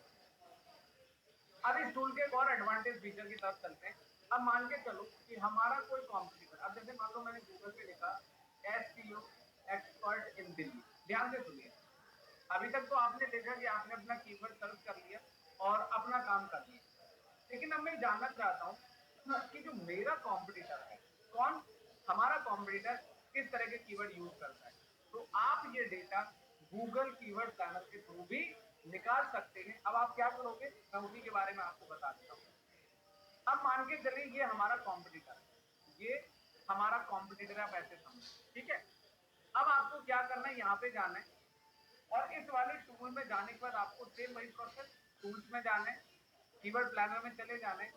अब इस टूल के एक और एडवांटेज फीचर की तरफ चलते हैं। अब मान के चलो कि हमारा कोई कॉम्पिटिटर, अब जैसे मान लो मैंने गूगल पे लिखा एसईओ एक्सपर्ट इन दिल्ली, ध्यान से सुनिए। अभी तक तो आपने देखा कि आपने अपना कीवर्ड सर्च कर लिया और अपना काम कर लिया, लेकिन अब मैं जानना चाहता हूँ कि जो मेरा कॉम्पिटिटर है, कौन हमारा कॉम्पिटिटर किस तरह के कीवर्ड यूज करता है, तो आप ये डेटा गूगल कीवर्ड प्लानर के थ्रू भी निकाल सकते हैं। अब आप क्या करोगे, मैं उसी के बारे में आपको बता देता हूँ। अब मान के चलिए ये हमारा कॉम्पिटिटर है, ये हमारा कॉम्पिटिटर है, आप ऐसे समझ, ठीक है। अब आपको क्या करना है, यहाँ पे जाना है, और इस वाले टूल में जाने के बाद आपको सेम वही प्रोसेस, टूल्स में जाना है, कीवर्ड प्लानर में चले जाना है,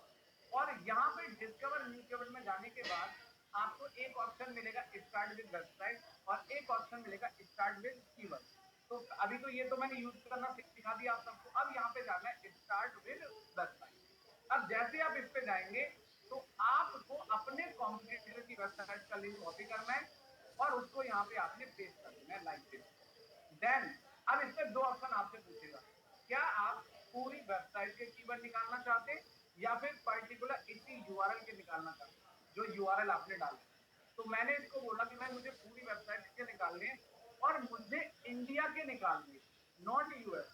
और यहाँ पे डिस्कवर न्यू कीवर्ड में जाने के बाद आपको एक ऑप्शन मिलेगा स्टार्ट विद वेबसाइट, और एक ऑप्शन मिलेगा स्टार्ट विद कीवर्ड। तो अभी तो ये तो मैंने यूज करना सिखा दिया आप सबको, अब यहाँ पे जाना है स्टार्ट विद वेबसाइट। अब जैसे आप इस पे जाएंगे, तो आपको अपने कॉम्पिटिटर की वेबसाइट का लिंक कॉपी करना है और उसको यहाँ पे आपने पेस्ट कर देना है लाइक दिस। देन अब इसमें दो ऑप्शन आपसे पूछेगा, क्या आप पूरी वेबसाइट के कीवर्ड निकालना चाहते हैं, या फिर पर्टिकुलर इसी यूआरएल के निकालना चाहते हैं जो यूआरएल आपने डाला। तो मैंने इसको बोला कि मैं मुझे पूरी वेबसाइट के निकालने हैं, और मुझे इंडिया के निकालने, not US,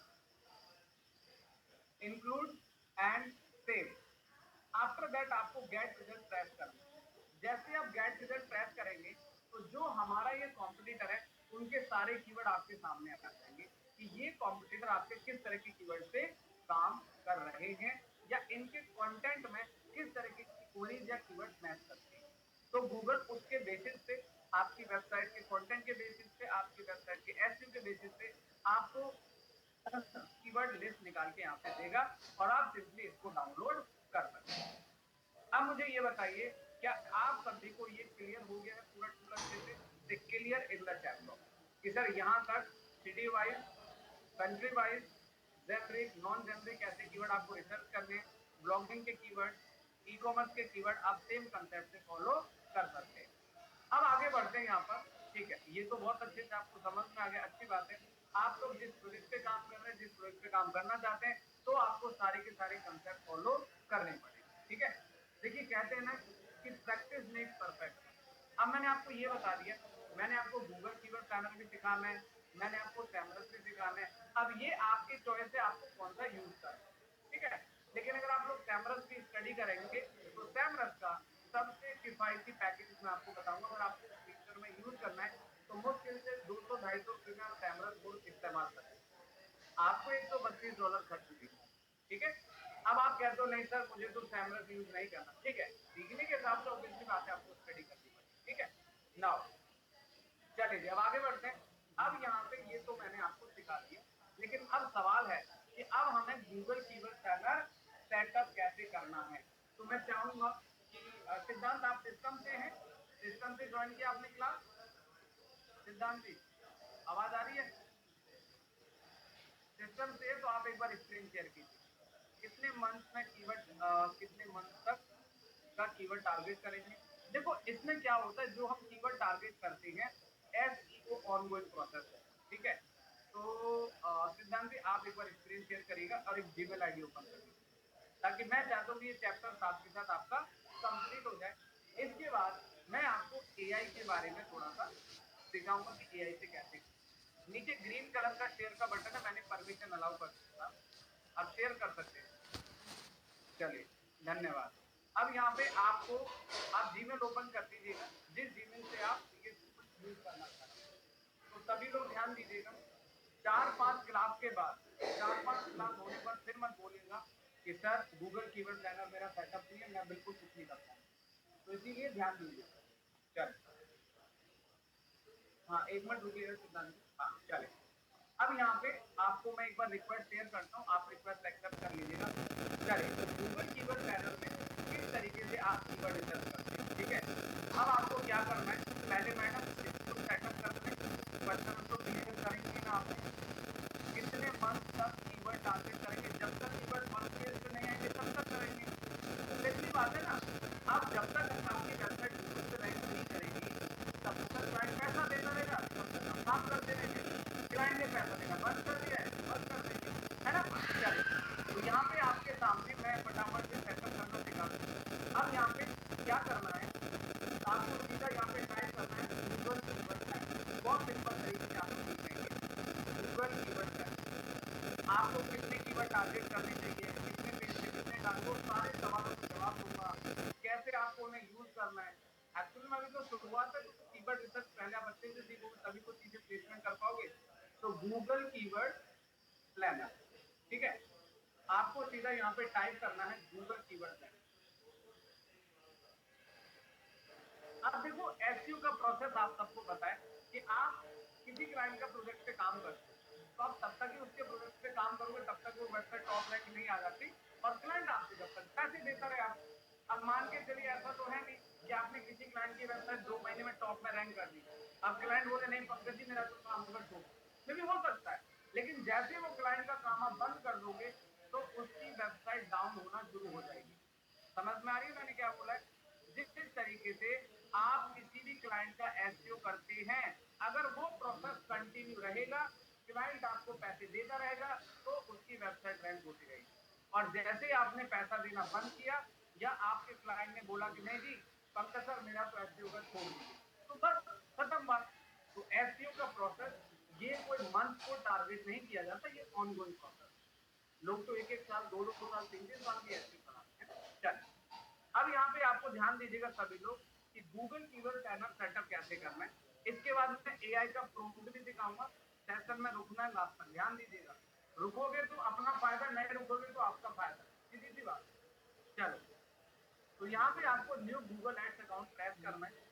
include and save. After that आपको गेट रिजल्ट प्रेस करना है। जैसे आप गेट रिजल्ट प्रेस करेंगे, तो जो हमारा ये कॉम्पिटिटर है, उनके सारे कीवर्ड आपके सामने आ जाएंगे कि ये कॉम्पिटिटर आपके किस तरह के कीवर्ड पे काम कर रहे हैं, या इनके कंटेंट में किस तरह की क्वेरीज या कीवर्ड मैच करते हैं। तो गूगल उसके बेसिस पे आपकी वेबसाइट के कंटेंट के बेसिस पे, आपकी वेबसाइट के एसईओ के बेसिस पे आपको कीवर्ड लिस्ट निकाल के यहाँ पे देगा और आप सिंपली इसको डाउनलोड कर सकते हैं। अब मुझे ये बताइए, क्या आप सभी को ये क्लियर हो गया है पूरा टूल अच्छे से? Clear in the chat box कि सर यहाँ तक city wise, country wise, generic, non generic ऐसे कीवर्ड आपको रिसर्च करने हैं, ब्लॉगिंग के कीवर्ड, ई कॉमर्स के कीवर्ड आप सेम कंसेप्ट से फॉलो कर सकते हैं। अब आगे बढ़ते हैं यहाँ पर, ठीक है, ये तो बहुत अच्छे से आपको समझ में आ गया, अच्छी बात है। आप लोग जिस प्रोजेक्ट पे काम कर रहे हैं, जिस प्रोजेक्ट पे काम करना चाहते हैं, तो आपको सारे के सारे कंसेप्ट फॉलो करने पड़ेंगे, ठीक है। देखिए कहते हैं ना कि प्रैक्टिस मेक्स परफेक्ट। अब मैंने आपको ये बता दिया, मैंने आपको गूगल कीवर्ड प्लानर भी सिखाना है, मैंने आपको सैमरस भी सिखाना है। अब ये आपकी चॉइस है, आपको कौन सा यूज करना है, ठीक है। लेकिन अगर आप लोग सैमरस की स्टडी करेंगे तो सैमरस का सबसे किफायती पैकेज मैं आपको बताऊंगा। अगर आपको फ्यूचर में यूज करना है तो मुश्किल से 200-250 रुपये में आप सैमरस बोर्ड इस्तेमाल करें, आपको $132 खर्च होगी, ठीक है। अब आप कहते हो नहीं सर मुझे तो सैमरस यूज नहीं करना, ठीक है, सीखने के हिसाब से ऑब्वियसली बात है आपको स्टडी करनी पड़ेगी, ठीक है। नाउ चलिए अब आगे बढ़ते हैं। अब यहाँ पे ये तो मैंने आपको सिखा दिया, लेकिन अब सवाल है कि अब हमें गूगल कीवर्ड प्लानर सेटअप कैसे करना है। तो मैं चाहूंगा कि सिद्धांत आप सिस्टम से हैं, सिस्टम से ज्वाइन किया आपने क्लास? सिद्धांत जी आवाज आ रही है? सिस्टम से तो आप एक बार स्क्रीन शेयर कीजिए। कितने मंथ में कीवर्ड, कितने मंथ तक का कीवर्ड टारगेट करेंगे? देखो इसमें क्या होता है, जो हम कीवर्ड टारगेट करते हैं एसईओ ऑनगोइंग प्रोसेस है, ठीक है। तो सिद्धांत जी आप एक बार स्क्रीन शेयर करिएगा और एक जीमेल आईडी ओपन करिए, ताकि मैं चाहता हूँ कि ये चैप्टर साथ के साथ आपका कंप्लीट हो जाए। इसके बाद मैं आपको एआई के बारे में थोड़ा सा सिखाऊंगा कि एआई से कैसे। नीचे ग्रीन कलर का शेयर का बटन है, मैंने परमिशन अलाउ कर दिया था, आप शेयर कर सकते हैं। चलिए धन्यवाद। अब यहाँ पे आपको, आप जीमेल ओपन कर दीजिएगा जिस जीमेल से आप ये यूज करना चाहते हैं। तो सभी लोग ध्यान दीजिएगा, 4-5 क्लास के बाद, 4-5 क्लास होने पर फिर मत बोलिएगा कि सर गूगल कीवर्ड प्लानर मेरा सेटअप नहीं है, मैं बिल्कुल कुछ नहीं करता हूँ। तो इसीलिए ध्यान दीजिए। चल हाँ एक मिनट रुकिएगा सिद्धांत जी। हाँ चले। अब यहाँ पे आपको मैं एक बार रिक्वेस्ट शेयर करता हूँ, आप रिक्वेस्ट एक्सेप्ट कर लीजिएगा। चलिए तो गूगल कीवर्ड प्लानर में किस तरीके से आप कीवर्ड रिसर्च करते हैं, ठीक है। अब आपको क्या करना है, पहले मैडम इसको सेटअप करते हैं, क्वेश्चन तो क्लियर करेंगे ना आप, कितने मंथ तक कीवर्ड टारगेट करेंगे, जब तक कीवर्ड मंथ के नहीं आएंगे तब तक करेंगे, सिंपली बात है ना। अब जब तक आपकी वेबसाइट गूगल पे रैंक नहीं करेगी तब तक क्लाइंट पैसा देता रहेगा, तब तक हम काम करते रहेंगे। क्लाइंट ने पैसा देना बंद कर दिया है, बंद कर देंगे, है ना। चलिए तो यहाँ पे आपके सामने मैं फटाफट से सेटअप करना सिखा दूँ। अब यहाँ पे क्या करना है, आपको सीधा यहाँ पे टाइप करना है गूगल कीवर्ड प्लानर। बहुत सिंपल तरीके से आप लोग सीखेंगे गूगल कीवर्ड प्लानर। आपको कितने कीवर्ड टारगेट करने चाहिए, कितने पेज पे कितने डाल, वो सारे सवालों के जवाब दूंगा, कैसे आपको उन्हें यूज करना है। एक्चुअली में अभी तो शुरुआत है, तो कीवर्ड रिसर्च पहले आप अच्छे से सीखोगे तभी तो चीजें प्लेसमेंट कर पाओगे। तो गूगल कीवर्ड प्लानर, ठीक है, आपको सीधा यहाँ पे टाइप करना है गूगल कीवर्ड प्लानर। अब देखो एसईओ का प्रोसेस आप सबको पता है कि आप किसी क्लाइंट का प्रोजेक्ट पे काम करते हो तो आप तब तक ही उसके प्रोजेक्ट पे काम करोगे, तब तक वो वेबसाइट टॉप रैंक नहीं आ जाती और क्लाइंट आपसे जब तक पैसे देता रहे आप। अब मान के चलिए ऐसा तो है नहीं कि आपने किसी क्लाइंट की वेबसाइट 2 महीने में टॉप में रैंक कर दी, अब क्लाइंट बोले नहीं पंकज जी मेरा तो काम होगा छोड़, मे भी हो सकता है। लेकिन जैसे वो क्लाइंट का काम आप बंद कर दोगे तो उसकी वेबसाइट डाउन होना शुरू हो जाएगी। समझ में आ रही है मैंने क्या बोला है? जिस तरीके से आप किसी भी क्लाइंट का एसईओ करते हैं, अगर वो प्रोसेस कंटिन्यू रहेगा, क्लाइंट आपको पैसे देता रहेगा तो उसकी वेबसाइट रैंक होती रहेगी। और जैसे ही आपने पैसा देना बंद किया या आपके क्लाइंट ने बोला कि नहीं जी पंकज सर मेरा तो एसईओ का छोड़ दीजिए, तो बस खत्म बात। तो एसईओ का प्रोसेस ये कोई मंथ को टारगेट नहीं किया जाता, ये ऑनगोइंग प्रोसेस। लोग तो 1-1 साल, 2-2 साल, 3-3 साल की एसईओ बनाते हैं। चलिए अब यहाँ पे आपको ध्यान दीजिएगा सभी लोग कि गूगल कीवर्ड प्लानर सेटअप कैसे करना है। इसके बाद मैं एआई का प्रूफ भी दिखाऊंगा। सेशन में रुकना है लास्ट तक, ध्यान दीजिएगा। रुकोगे तो अपना फायदा, नहीं रुकोगे तो आपका फायदा, सीधी सी बात। चलो तो यहाँ पे आपको new Google ads account create करना है।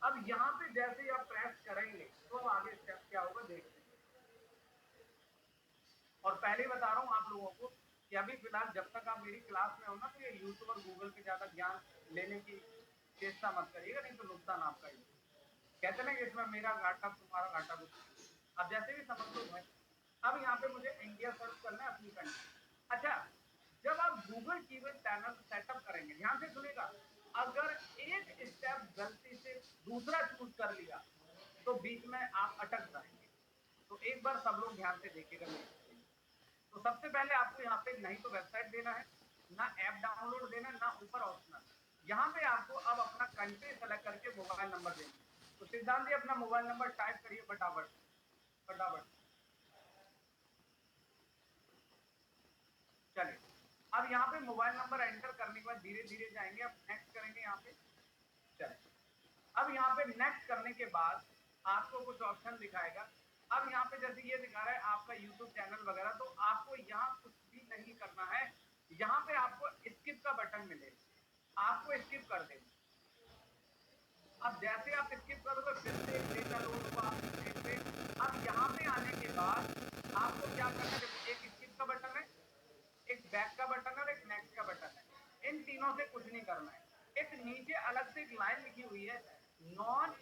अब यहाँ पे जैसे ही आप प्रेस करेंगे तो अब आगे स्टेप क्या होगा देखते हैं। और पहले ही बता रहा हूँ आप लोगों को कि अभी फिलहाल जब तक आप मेरी क्लास में हो ना तो ये यूट्यूब और गूगल पे ज्यादा ज्ञान लेने की चेष्टा मत करिएगा, नहीं तो नुकसान आपका ही। कहते ना कि इसमें मेरा घाटा तुम्हारा घाटा कुछ नहीं। अब जैसे भी समझ लो भाई, अब यहाँ पे मुझे इंडिया सर्च करना है अपनी कंट्री। अच्छा, जब आप गूगल कीवर्ड पैनल सेटअप करेंगे, ध्यान से सुनेगा, अगर एक स्टेप गलती से दूसरा चूज कर लिया तो बीच में आप अटक जाएंगे। तो एक बार सब लोग ध्यान से देखिएगा मेरी। तो सबसे पहले आपको यहाँ पे नहीं तो वेबसाइट देना है, ना ऐप डाउनलोड देना, ना ऊपर ऑप्शनल। यहाँ पे आपको अब अपना कंट्री सेलेक्ट करके मोबाइल नंबर देना। तो सिद्धांत जी अपना मोबाइल नंबर टाइप करिए फटाफट फटाफट। चलिए, अब यहाँ पे मोबाइल नंबर एंटर करने के बाद धीरे धीरे जाएंगे, अब नेक्स्ट करेंगे यहाँ पे। चलिए, अब यहाँ पे नेक्स्ट करने के बाद आपको कुछ ऑप्शन दिखाएगा। अब यहाँ पे जैसे ये दिखा रहा है आपका यूट्यूब चैनल वगैरह, तो आपको यहाँ कुछ भी नहीं करना है। यहाँ पे आपको स्किप का बटन मिलेगा, आपको स्किप कर देना। अब जैसे आप स्किप करोगे फिर से एक डेटा लोड होगा आपकी स्क्रीन पे। अब यहाँ पे आने के बाद आपको क्या करना है, देखो एक स्किप का बटन है, एक बैक का बटन है और एक नेक्स्ट का बटन है। इन तीनों से कुछ नहीं करना है। एक नीचे अलग से एक लाइन लिखी हुई है, non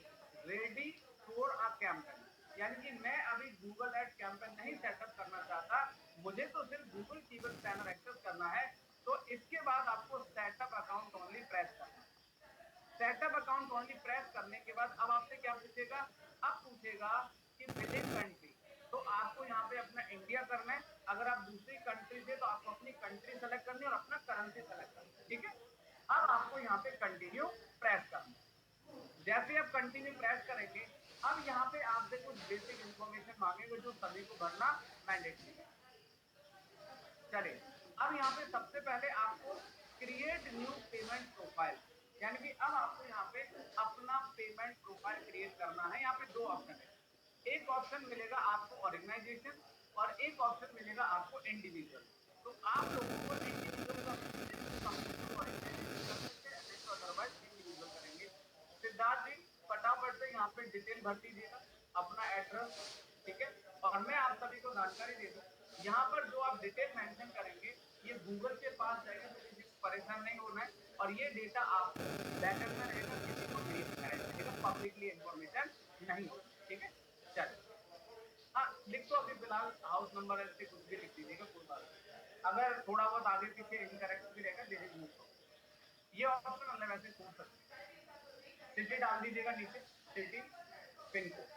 ready for a campaign, यानी कि मैं अभी गूगल एड कैंपेन नहीं सेटअप करना चाहता, मुझे तो सिर्फ गूगल कीवर्ड पैनल एक्सेस करना है। तो इसके बाद आपको सेटअप अकाउंट ओनली प्रेस करना है। सेटअप अकाउंट ओनली प्रेस करने के बाद अब आपसे क्या पूछेगा, अब पूछेगा कि विदिन कंट्री, तो आपको यहाँ पे अपना इंडिया करना है। अगर आप दूसरी कंट्री से तो आपको अपनी कंट्री सेलेक्ट करनी है और अपना करेंसी सेलेक्ट करना है, ठीक है। अब आपको यहाँ पे कंटिन्यू प्रेस करना है। जैसे आप कंटिन्यू प्रेस करेंगे, अब यहाँ पे आपसे कुछ बेसिक इंफॉर्मेशन मांगेंगे जो सभी को भरना मैंडेटरी है। चलिए, अब यहाँ पे सबसे पहले आपको क्रिएट न्यू पेमेंट प्रोफाइल, यानी कि अब आपको यहाँ पे अपना पेमेंट प्रोफाइल क्रिएट करना है। यहाँ पे दो ऑप्शन है, एक ऑप्शन मिलेगा आपको ऑर्गेनाइजेशन और एक ऑप्शन मिलेगा आपको इंडिविजुअल। तो आप लोगों को इंडिविजुअल तो अदरवाइज इंडिविजुअल करेंगे। सिद्धार्थ जी फटाफट से यहाँ पे डिटेल भर दीजिएगा, अपना एड्रेस, ठीक है। और मैं आप सभी को जानकारी दे दूं, यहाँ पर जो आप डिटेल मेंशन करेंगे ये गूगल के पास जाएगा, तो किसी को परेशान नहीं होना है। और ये डेटा आप बैकएंड में रहेगा, किसी को नहीं दिखाया जाएगा, पब्लिकली इंफॉर्मेशन नहीं होगा, ठीक है। चलिए, हाँ लिख दो, अभी फिलहाल हाउस नंबर ऐसे कुछ भी लिख दीजिएगा, कोई बात नहीं। अगर थोड़ा बहुत आगे पीछे इनकरेक्ट भी रहेगा दे दीजिए, ये ऑप्शन हमने वैसे छोड़ सकते हैं। सिटी डाल दीजिएगा नीचे, सिटी पिन कोड।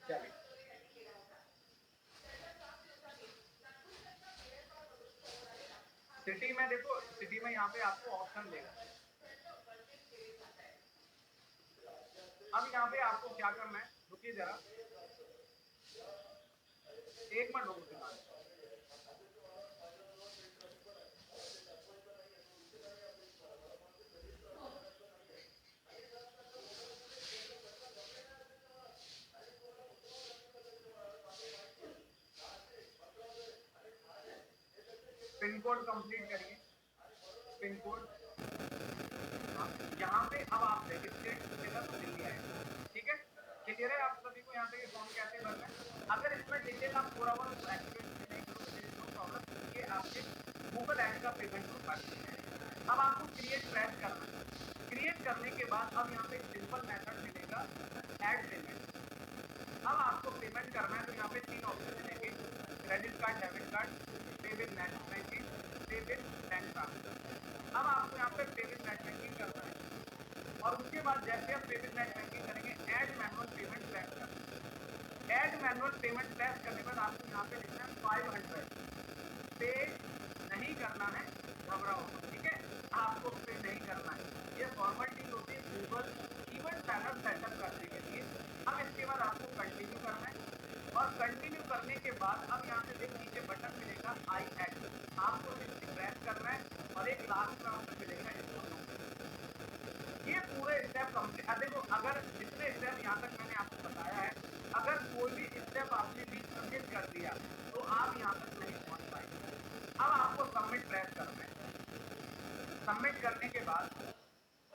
चलिए, सिटी में देखो, सिटी में यहाँ पे आपको ऑप्शन देगा। अब यहाँ पे आपको क्या करना है, रुकिए जरा एक मिनट रुको। पिन कोड कंप्लीट करिए, पिन कोड। यहाँ पे अब आप रजिस्ट्रेट कीजिएगा तो दिल्ली आएगा, ठीक है। क्लियर है आप सभी को यहाँ पे ये फॉर्म कैसे भरना है। अगर इसमें डिटेल आप पूरा वर्क एक्टिवेट नहीं करोगे नो प्रॉब्लम, ये आपके गूगल एड का पेमेंट प्रोफाइल है। अब आपको क्रिएट प्रेस करना है। क्रिएट करने के बाद अब यहाँ पे सिंपल मेथड मिलेगा ऐड पेमेंट। अब आपको पेमेंट करना है तो यहाँ पे तीन ऑप्शन मिलेंगे, क्रेडिट कार्ड, डेबिट कार्ड, पे विद नेट बैंकिंग, पे विद बैंक ट्रांसफर। अब आपको यहाँ पे पे विद नेट बैंकिंग करना है और उसके बाद जैसे आप पे विद नेट बैंकिंग करेंगे ऐड मैनुअल पेमेंट प्रेस करना है। ऐड मैनुअल पेमेंट प्रेस करने के बाद आपको यहाँ पे लिखना है 500 पे नहीं करना है, घबराओ, ठीक है। आपको पे नहीं करना है, ये फॉर्मेलिटी होती है गूगल कीवर्ड पैनल सेटअप करने के लिए। अब इसके बाद आपको कंटिन्यू करना है और कंटिन्यू करने के बाद अब यहाँ पे देख नीचे बटन मिलेगा आई एड, आपको इसे प्रेस करना है और एक लास्ट में ऑप्शन मिलेगा इसको नो। ये पूरे स्टेप कंप्लीट। देखो अगर जितने स्टेप यहाँ तक मैंने आपको बताया है, अगर कोई भी स्टेप आपने बीच में मिस कर दिया तो आप यहाँ तक नहीं पहुंच पाएंगे। अब आपको सबमिट प्रेस करना है। सबमिट करने के बाद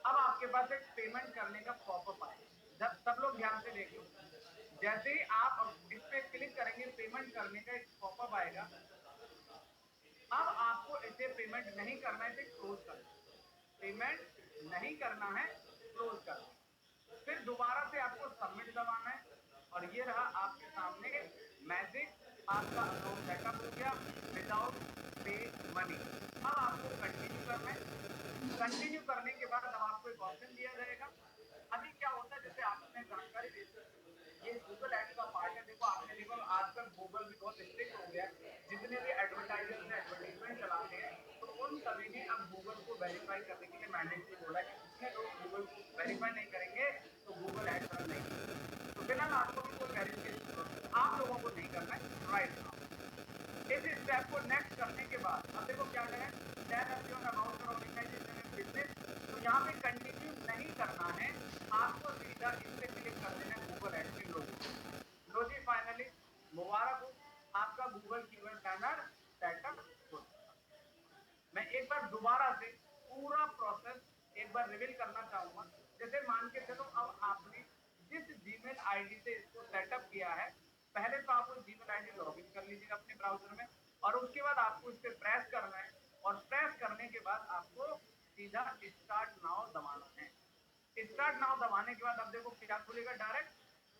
अब आपके आपके पास एक पेमेंट करने का पॉपअप आएगा। जब सब लोग ध्यान से देख लो, जैसे ही आप इस पे क्लिक करेंगे पेमेंट करने का एक पॉपअप आएगा। अब आपको इसे पेमेंट नहीं करना है, इसे क्लोज करना है। पेमेंट नहीं करना है, क्लोज करना है। फिर दोबारा से आपको सबमिट दबाना है और ये रहा आपके सामने मैसेज, आपका अकाउंट सेटअप हो गया विदाउट पे मनी। अब आपको कंटिन्यू करना है। कंटिन्यू करने के बाद अब आपको एक ऑप्शन दिया जाएगा। अभी क्या होता है, जैसे आपने जानकारी दी, ये गूगल एड का पार्ट है। देखो आपने देखो आजकल गूगल भी बहुत स्ट्रिक्ट हो गया है। जितने भी एडवर्टाइजर्स ने एडवर्टाइजमेंट चलाते हैं तो उन सभी ने अब गूगल को वेरीफाई करने के लिए मैंडेटरी बोला है कि जितने लोग गूगल को वेरीफाई नहीं करेंगे तो गूगल एड रन नहीं करेंगे। तो बिना आपको भी कोई वेरिफिकेशन आप लोगों को नहीं करना है राइट नाउ। इस स्टेप को नेक्स्ट करने के बाद अब देखो क्या करें, अबाउट ऑर्गेनाइजेशन एंड बिजनेस। तो यहाँ पे कंटिन्यू नहीं करना है, आपको सीधा इस पे क्लिक कर देना है गूगल एड के लोगो। लो जी फाइनली मुबारक हो, आपका गूगल कीवर्ड प्लानर सेटअप हो चुका। मैं एक बार दोबारा से पूरा प्रोसेस एक बार रिवील करना चाहूंगा। जैसे मान के चलो अब आपने जिस जीमेल आईडी से इसको सेटअप किया है, पहले तो आप उस जीमेल आईडी लॉगिन कर लीजिएगा अपने ब्राउजर में और उसके बाद आपको इस पे प्रेस करना है और प्रेस करने के बाद आपको सीधा स्टार्ट नाउ दबाना है। स्टार्ट नाउ दबाने के बाद अब देखो क्या खुलेगा, डायरेक्ट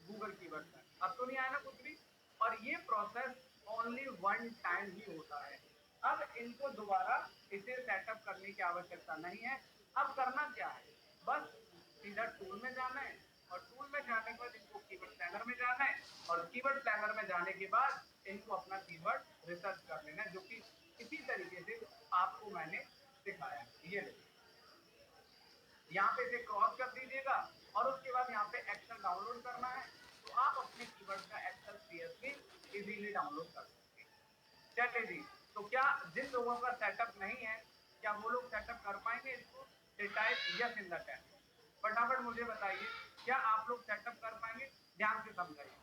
गूगल कीवर्ड है। अब तो नहीं आया ना कुछ भी। और ये प्रोसेस ओनली वन टाइम ही होता है। अब इनको दोबारा इसे सेटअप करने की आवश्यकता नहीं है। अब करना क्या है, बस सीधा टूल में जाना है और टूल में जाने के बाद इनको कीवर्ड प्लानर में जाना है और कीवर्ड प्लानर में जाने के बाद इनको अपना कीवर्ड रिसर्च कर लेना है, जो कि इसी तरीके से आपको मैंने सिखाया। ये यहाँ पे इसे क्रॉस कर दीजिएगा और उसके बाद यहाँ पे एक्सेल डाउनलोड करना है। तो आप अपने कीवर्ड का एक्सेल सीएसवी इजीली डाउनलोड कर सकते हैं। चलिए जी, तो क्या जिन लोगों का सेटअप नहीं है क्या वो लोग सेटअप कर पाएंगे इसको? Type yes in the chat. फटाफट मुझे बताइए क्या आप लोग सेटअप कर पाएंगे? ध्यान से समझाइए।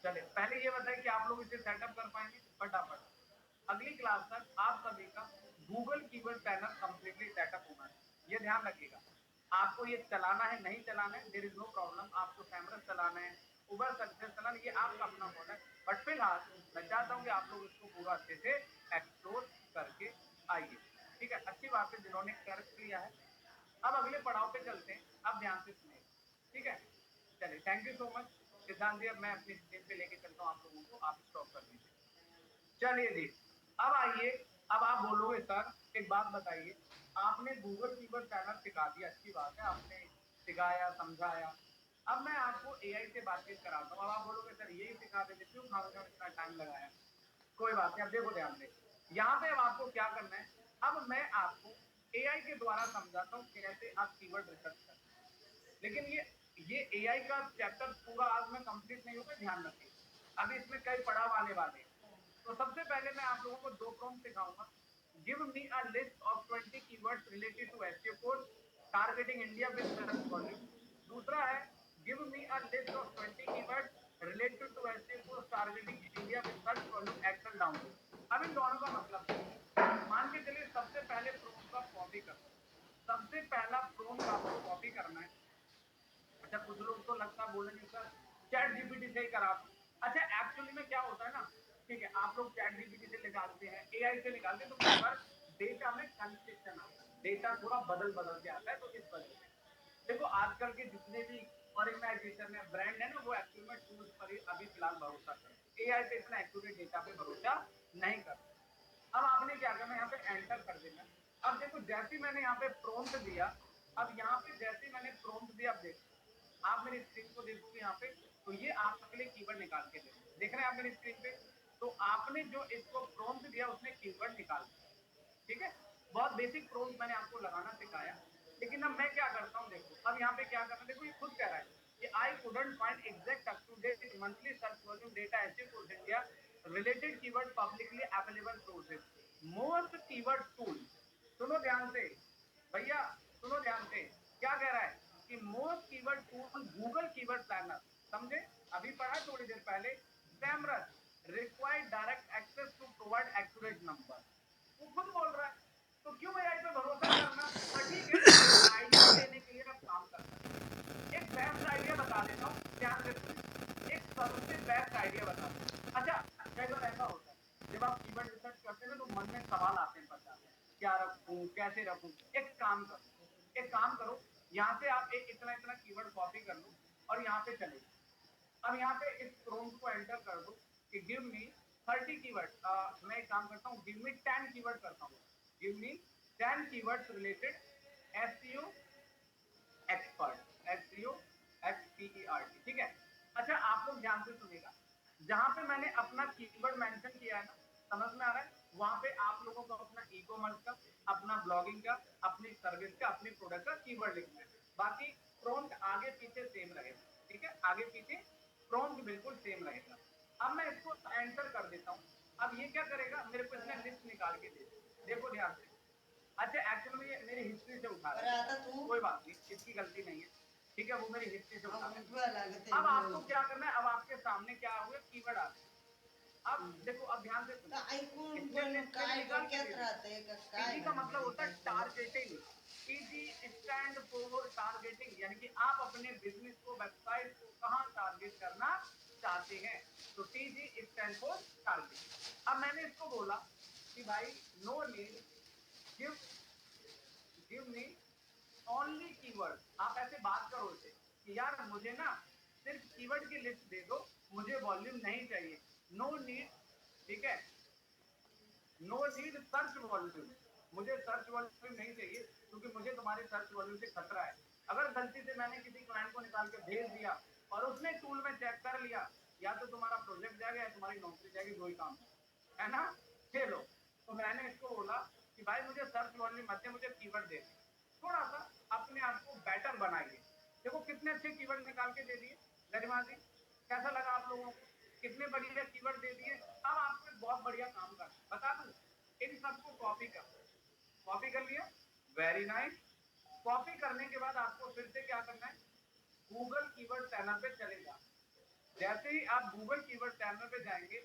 चलिए पहले ये बताइए कि आप लोग इसे सेटअप कर पाएंगे फटाफट। अगली क्लास तक आप सभी का Google keyword planner completely setup होना है। ये ध्यान रखिएगा, आपको ये चलाना है नहीं चलाना है, देयर इज नो प्रॉब्लम। आपको कैमरा चलाना है, उबर सक्सेस चलाना है, ये आपका अपना फोन है। बट फिलहाल मैं चाहता हूँ कि आप लोग इसको पूरा अच्छे से एक्सप्लोर करके आइए। ठीक है, अच्छी बात है जिन्होंने कर लिया है। अब अगले पड़ाव पे चलते हैं, अब ध्यान से सुनिए। ठीक है, चलिए थैंक यू सो मच सिद्धांत जी। अब मैं अपनी स्क्रीन पे लेके चलता हूँ आप लोगों को, आप स्टॉप कर दीजिए। चलिए जी, अब आइए। अब आप बोलोगे सर एक बात बताइए, आपने गूगल कीवर्ड प्लानर सिखा दिया, अच्छी बात है, आपने सिखाया समझाया। अब मैं आपको एआई से बातचीत कराता हूँ। अब आप बोलोगे सर यही सिखा देते, क्यों खामखा इतना टाइम लगाया? कोई बात नहीं, अब देखो ध्यान से यहाँ पे अब आपको क्या करना है। अब मैं आपको एआई के द्वारा समझाता हूँ कैसे आप कीवर्ड रिसर्च करते हैं। लेकिन ये एआई का चैप्टर पूरा आज में कंप्लीट नहीं होगा, ध्यान रखिए। अभी इसमें कई पड़ाव आने वाले हैं। तो सबसे पहले मैं आप लोगों को दो प्रॉम्प्ट सिखाऊंगा। Give me a list of 20 keywords related to SEO course targeting India with search volume. दूसरा है give me a list of 20 keywords related to SEO course targeting India with search volume Excel download. अब इन दोनों का मतलब मान के चलिए सबसे पहले प्रॉम्प्ट का कॉपी करना। सबसे पहला प्रॉम्प्ट आपको कॉपी करना है। अच्छा कुछ लोग तो लगता बोलेंगे सर चैट जीपीटी से ही करा। अच्छा एक्चुअली में क्या होता है ना, ठीक है, आप लोग चैट जीपीटी से निकालते हैं, एआई से निकालते हैं, तो कई बार डेटा में कंफ्लिक्शन आता है, डेटा थोड़ा बदल बदल के आता है। तो इस वजह से देखो आजकल के जितने भी ऑर्गेनाइजेशन है ब्रांड है ना, वो एक्चुअल में टूल्स पर ही अभी फिलहाल भरोसा करते हैं, एआई पे इतना एक्यूरेट डेटा पे भरोसा नहीं करते। अब आपने क्या करना है, यहाँ पे एंटर कर देना। अब देखो जैसे मैंने यहाँ पे प्रॉम्प्ट दिया, अब यहाँ पे जैसे मैंने प्रॉम्प्ट दिया, अब देखो आप मेरी स्क्रीन को देखोगे यहाँ पे, तो ये आपके लिए कीवर्ड निकाल के देख रहे हैं आप मेरी स्क्रीन पे। तो आपने जो इसको प्रॉम्प्ट दिया उसने कीवर्ड निकाल दिया। ठीक है, बहुत बेसिक प्रॉम्प्ट मैंने आपको लगाना सिखाया। लेकिन अब मैं क्या करता हूँ, देखो अब यहाँ पे क्या करना है, देखो ये खुद कह रहा है कि I couldn't find exact up to date monthly search volume data SEO course India related keyword publicly available sources most keyword tool. सुनो ध्यान से भैया, सुनो ध्यान से, क्या कह रहा है कि most keyword tool Google keyword planner, समझे? अभी पढ़ा थोड़ी देर पहले। Semrush required direct access to provide accurate ऐसे रखूं। एक काम करो, यहाँ से आप एक इतना इतना कीवर्ड कॉपी कर लो और यहाँ पे चले जाओ। अब यहाँ पे इस प्रॉम्प्ट को एंटर कर दो कि गिव मी 30 कीवर्ड। मैं एक काम करता हूँ, गिव मी 10 कीवर्ड करता हूँ, give me 10 keywords related SEO expert, SEO XPERT, ठीक है। अच्छा आप लोग ध्यान से सुनिएगा, जहां पे मैंने अपना कीवर्ड मेंशन किया है ना, समझ में आ रहा है, वहां पे आप लोगों को अपना ई-कॉमर्स का, अपना ब्लॉगिंग का, अपनी सर्विस का, अपने प्रोडक्ट का कीवर्ड लिखना है। बाकी प्रॉम्प्ट आगे पीछे सेम रहेगा, ठीक है, आगे पीछे प्रॉम्प्ट बिल्कुल सेम रहेगा। अब मैं इसको एंटर कर देता हूँ। अब ये क्या करेगा, मेरे को इसने लिस्ट निकाल के दे, देखो ध्यान से। अच्छा एक्चुअली में ये मेरी हिस्ट्री से उठा रहा है, कोई बात नहीं, इसकी गलती नहीं है, ठीक है, वो मेरी हिस्ट्री से उठा रहा है। अब आपको क्या करना है, अब आपके सामने क्या हुआ, कीवर्ड आ गए। अब देखो, अब ध्यान से सुनो, टीजी का मतलब होता है targeting. TG stand for targeting, यानी कि आप अपने बिजनेस को, वेबसाइट को कहां टारगेट करना चाहते हैं, तो टीजी स्टैंड फॉर टारगेटिंग। अब मैंने इसको बोला कि भाई no need, give me only keyword. आप ऐसे बात करो इसे कि यार मुझे ना सिर्फ कीवर्ड की लिस्ट दे दो, मुझे वॉल्यूम नहीं चाहिए। नो नीड, ठीक है, नो नीड सर्च वॉल्यूम, मुझे सर्च वॉल्यूम नहीं चाहिए, क्योंकि मुझे तुम्हारे सर्च वॉल्यूम से खतरा है। अगर गलती से मैंने किसी क्लाइंट को निकाल के भेज दिया और उसने टूल में चेक कर लिया, या तो तुम्हारा प्रोजेक्ट जाएगा या तुम्हारी नौकरी जाएगी, दो ही काम है ना, खेलो। तो मैंने इसको बोला कि भाई मुझे सर्च वॉल्यूम मत दे, मुझे कीवर्ड दे, थोड़ा सा अपने आप को बेटर बनाइए। देखो कितने अच्छे कीवर्ड निकाल के दे दिए गरिमा जी, कैसा लगा आप लोगों को, कितने बढ़िया कीवर्ड दे दिए। अब आपको एक बहुत बढ़िया काम करना बता दूं, इन सबको कॉपी कर लिया, वेरी नाइस। कॉपी करने के बाद आपको फिर से क्या करना है, गूगल कीवर्ड पैनल पे चले जाओ। जैसे ही आप गूगल कीवर्ड पैनल पे जाएंगे,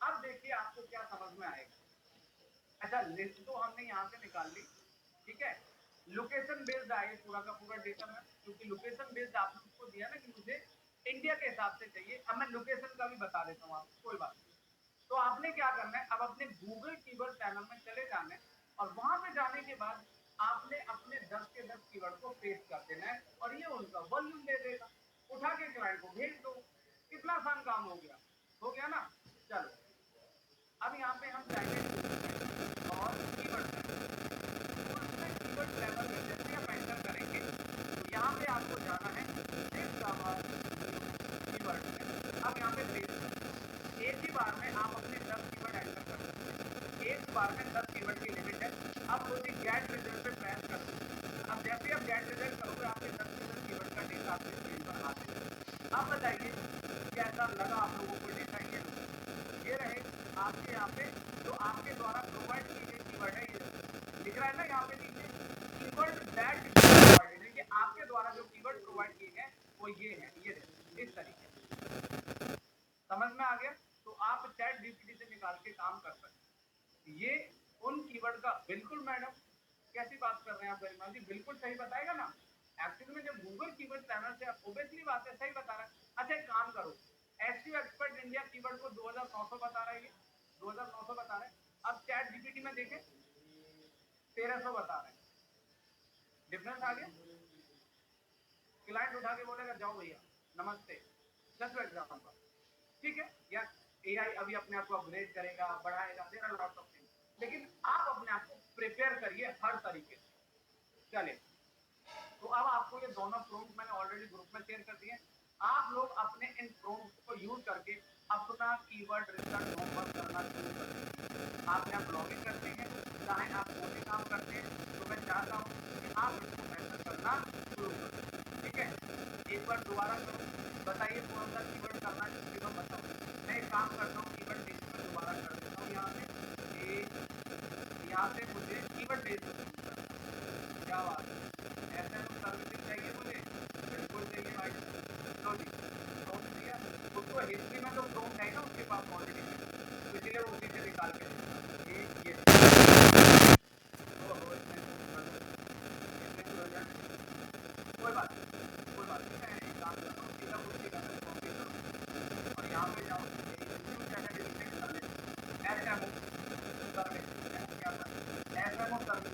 अब देखिए आपको क्या समझ में आएगा। अच्छा लिस्ट तो हमने यहाँ से निकाल ली, ठीक है, लोकेशन बेस्ड आए पूरा का पूरा डेटा में, क्योंकि लोकेशन बेस्ड आपने उसको दिया ना कि मुझे इंडिया के हिसाब से चाहिए। अब मैं लोकेशन का भी बता देता हूँ आपको, कोई बात नहीं। तो आपने क्या करना है, अब अपने गूगल कीवर्ड पैनल में चले जाना है और वहां पे जाने के बाद आपने अपने 10 के 10 कीवर्ड को पेस्ट कर देना है और ये उनका वॉल्यूम दे देगा। उठा के क्लाइंट को भेज दो, कितना आसान काम हो गया ना। चलो अब यहाँ पे हम जाएंगे और कीवर्ड लेवल में जैसे आप एंटर करेंगे तो यहाँ पे आपको जाना है कीवर्ड में। अब यहाँ पे एक ही बार में आप अपने 10 कीवर्ड एंटर कर सकते हैं, एक बार में 10 कीवर्ड की लिमिट है। अब उसी गेट रिजल्ट पे प्रेस कर दो। अब जैसे आप गेट रिजल्ट करोगे आपके 10 के 10 कीवर्ड का डेटा आपके स्क्रीन पर आ जाएगा। अब बताइए कैसा लगा आप लोगों को डेटा, ये रहे आपके यहाँ पे जो आपके द्वारा प्रोवाइड की गई कीवर्ड है, ये लिख रहा है ना यहाँ पे नीचे, कीवर्ड दैट प्रोवाइडेड, कि आपके द्वारा जो कीवर्ड प्रोवाइड किए गए वो ये है, ये इस तरीके से। समझ में आ गया? तो आप चैट जीपीटी से निकाल के काम कर सकते हैं। ये उन कीवर्ड का, बिल्कुल मैडम कैसी बात कर रहे हैं आप गरिमा जी, बिल्कुल सही बताएगा ना। एक्चुअली में जब गूगल कीवर्ड पैनल से ऑब्वियसली बात है, सही बता रहा है। अच्छा एक काम करो, SEO एक्सपर्ट इंडिया कीवर्ड को 2900 बता रहा है, 2900 बता रहा है। अब चैट जीपीटी में देखें 1300 बता रहा है, डिफरेंस आ गया। क्लाइंट उठा के बोलेगा जाओ भैया नमस्ते, जस्ट एग्जांपल, ठीक है। या AI अभी अपने आप को अपग्रेड करेगा, बढ़ाएगा, there are lots of things, लेकिन आप अपने आप को प्रिपेयर करिए हर तरीके से। चलिए तो अब आपको ये दोनों प्रॉम्प्ट मैंने ऑलरेडी ग्रुप में शेयर कर दिए। आप लोग अपने इन प्रॉम्प्ट को यूज करके अपना कीवर्ड रिसर्च होमवर्क करना शुरू करें। आप यहाँ ब्लॉगिंग करते हैं, चाहे आप कोई काम करते हैं, तो मैं चाहता हूँ कि आप इसको बेहतर करना शुरू करें, ठीक है। एक बार दोबारा करो, बताइए कौन सा कीवर्ड करना चाहिए तो बताओ। मैं एक काम करता हूँ, कीवर्ड बेस पर दोबारा कर देता हूँ। यहाँ से मुझे कीवर्ड बेस क्या बात है, ऐसा सर्विसिंग चाहिए मुझे, बिल्कुल चाहिए भाई। लो जी प्रॉम्प्ट दिया, उसको हिस्ट्री में तो प्रॉम्प्ट है ना उसके पास ऑलरेडी, तो इसलिए वो उसी से निकाल के ये कोई बात नहीं, मैं एक काम करता हूँ, सीधा कुर्सी का कॉपी करो और यहाँ पे जाओ SMO सर्विस, क्या SMO सर्विस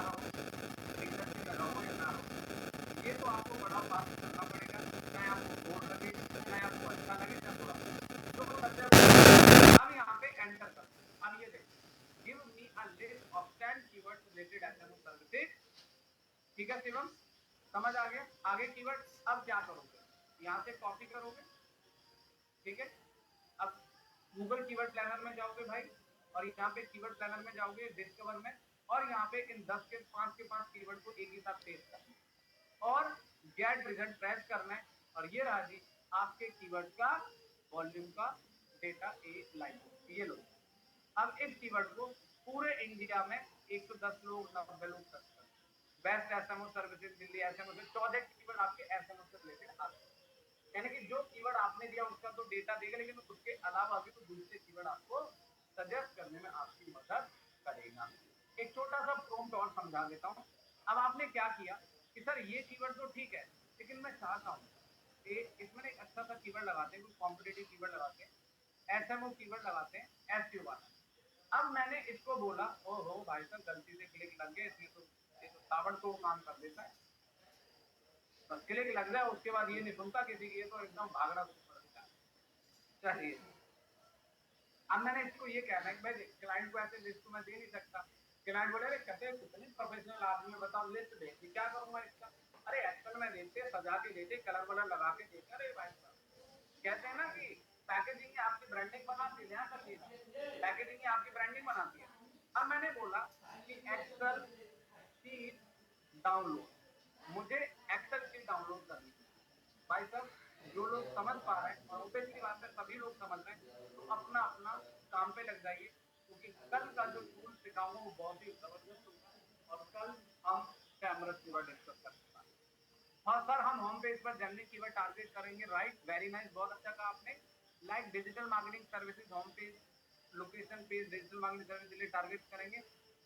रहा हो, इंटरेस्टिंग लगा हो या ना हो, ये तो आपको बड़ा फास्ट करना पड़ेगा, चाहे आपको बोर लगे, चाहे आपको अच्छा लगे, चाहे बुरा लगे। तो सबसे अब यहाँ पे एंटर कर, अब ये देखो, give me a list of 10 keywords related SMO services. ठीक है शिवम, समझ आ गया? आगे कीवर्ड, अब क्या करोगे, यहाँ से कॉपी करोगे, ठीक है। अब गूगल कीवर्ड प्लानर में जाओगे भाई, और यहाँ पे कीवर्ड प्लानर में जाओगे डिस्कवर में, और यहाँ पे इन 10 के 5 कीवर्ड को एक ही साथ पेस्ट करना है और गेट रिजल्ट प्रेस करना है, और ये रहा जी आपके कीवर्ड का वॉल्यूम का डेटा ए लाइन। ये लो, अब इस कीवर्ड को पूरे इंडिया में 110 लोग 90 लोग सर्च कर, best SMO services Delhi SMO से 14 कीवर्ड आपके एसएमओ से रिलेटेड आते हैं। यानी कि जो कीवर्ड आपने दिया उसका तो डेटा देगा, लेकिन उसके अलावा भी तो दूसरे कीवर्ड आपको सजेस्ट करने में आपकी मदद करेगा। एक छोटा सा प्रॉम्प्ट और समझा देता हूँ। अब आपने क्या किया कि सर ये कीवर्ड तो ठीक है, लेकिन मैं चाहता हूँ इसमें एक अच्छा सा कीवर्ड लगाते हैं, कुछ कॉम्पिटिटिव कीवर्ड लगाते हैं, एसएमओ कीवर्ड लगाते हैं, एसईओ वाला। अब मैंने इसको बोला, ओहो भाई साहब गलती से क्लिक लग गया, इसमें तो ताबड़तोड़ काम कर देता है, बस क्लिक लग जाए उसके बाद ये नहीं सुनता किसी की, ये तो एकदम भागना पड़ता है। चलिए, अब मैंने इसको ये कहना है कि भाई क्लाइंट को ऐसे लिस्ट मैं दे नहीं सकता। क्लाइंट बोले कहते हैं कितने प्रोफेशनल आदमी, बताओ लिस्ट दे, क्या करूंगा इसका? अरे एक्सेल में देते, सजा के देते, कलर वलर लगा के देते। अरे भाई साहब कहते हैं ना कि पैकेजिंग आपकी ब्रांडिंग बनाती है, पैकेजिंग आपकी ब्रांडिंग बनाती है। अब मैंने बोला कि एक्सेल शीट डाउनलोड, मुझे एक्सेल शीट डाउनलोड करनी है। भाई साहब जो लोग समझ पा रहे हैं, और ऑब्वियसली बात है सभी लोग समझ रहे हैं, तो अपना अपना काम पे लग जाइए, क्योंकि कल का जो टूल सिखाऊंगा वो बहुत ही जबरदस्त होगा, और कल हम कैमरा कीवर्ड डिस्कस करते हैं। हाँ सर, हम होम पेज पर जनरली कीवर्ड टारगेट करेंगे, राइट, वेरी नाइस, बहुत अच्छा कहा आपने। Like digital marketing services, home page, location page, digital marketing service के लिए टारगेट करेंगे।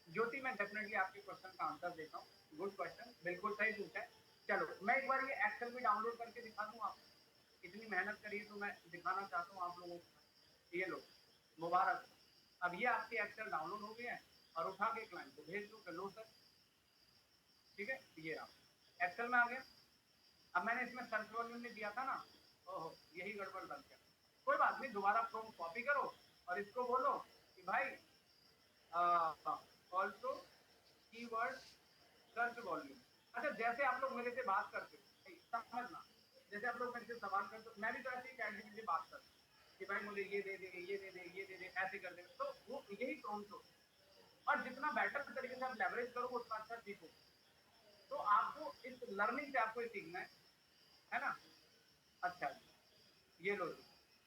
ज्योति, मैं डेफिनेटली आपके क्वेश्चन का आंसर देता हूँ, गुड क्वेश्चन, बिल्कुल सही पूछा है। चलो मैं एक बार ये एक्सेल भी डाउनलोड करके दिखा दूँ आपको, इतनी मेहनत करी तो मैं दिखाना चाहता हूँ आप लोगों को। ये लो, मुबारक, अब ये आपके एक्सेल डाउनलोड हो गए हैं, और उठा के क्लाइंट को भेज दो, लो सर, ठीक है। ये आप एक्सेल में आ गए। अब मैंने इसमें सर्च वॉल्यूम में दिया था ना, ओहो यही गड़बड़ बन गया, कोई बात नहीं, दोबारा प्रॉम्प्ट कॉपी करो और इसको बोलो कि भाई ऑल्सो कीवर्ड सर्च वॉल्यूम। अच्छा, जैसे आप लोग मेरे से बात करते हो, समझना, जैसे आप लोग मेरे से सवाल करते हो, मैं भी तो ऐसे ही कैंडिडेट से बात करता हूँ कि भाई मुझे ये दे दे, ये दे दे, ये दे दे, ऐसे कर दे, तो वो यही प्रॉम्प्ट हो, और जितना बेटर तरीके से आप लेवरेज करोगे उतना अच्छा सीखो। तो आपको इस लर्निंग से आपको सीखना है ना। अच्छा, ये लो,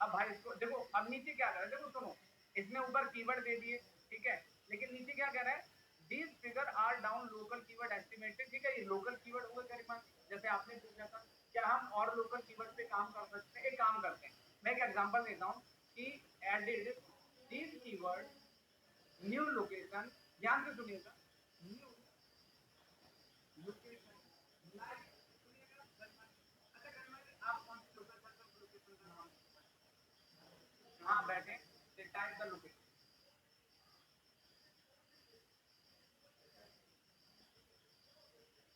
अब भाई इसको देखो, अब नीचे क्या कर रहा है, देखो सुनो, इसने ऊपर कीवर्ड दे दिए, ठीक है, लेकिन नीचे क्या कह रहा है, these figure are down local keyword estimated. ठीक है, ये लोकल कीवर्ड हुआ करीबन, जैसे आपने पूछा था क्या हम और लोकल कीवर्ड पे काम कर सकते हैं, एक काम करते हैं, मैं एक एग्जांपल देता हूं कि added these keyword new location, ध्यान से सुनिएगा, न्यू लोकेशन, हाँ बैठे, type the location.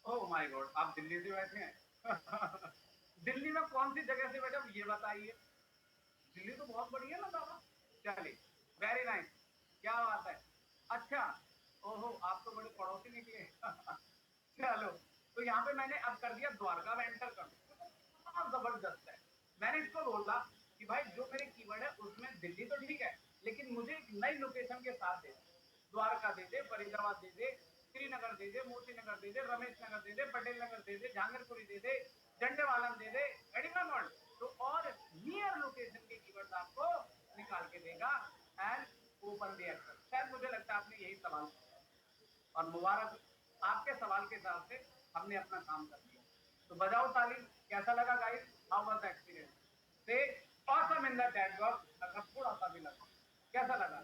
Oh my god, आप दिल्ली से बैठे हैं दिल्ली में कौन सी जगह से बैठे ये बताइए, दिल्ली तो बहुत बढ़िया ना दादा। चलिए, वेरी नाइस, क्या बात है। अच्छा, ओहो आप तो बड़े पड़ोसी निकले चलो, तो यहाँ पे मैंने अब कर दिया द्वारका में एंटर कर दिया, हाँ जबरदस्त है। मैंने इसको बोला कि भाई जो मेरे कीवर्ड है उसमें दिल्ली तो ठीक है, लेकिन मुझे एक नई लोकेशन के साथ दे, द्वारका दे दे, फरीदाबाद दे दे, श्रीनगर दे दे, मोती नगर दे दे, रमेश नगर दे दे, पटेल नगर दे दे, जहांगीरपुरी दे दे, झंडेवालन दे दे, एडिमन, तो और नियर लोकेशन के कीवर्ड आपको निकाल के देगा एंड ओपन द एक्सेल। शायद मुझे लगता है आपने यही सवाल किया, और मुबारक, आपके सवाल के हिसाब से हमने अपना काम कर दिया। तो बजाओ ताली, कैसा लगा guys, how was the experience, say awesome in the chat box, अगर थोड़ा सा भी लगा, कैसा लगा?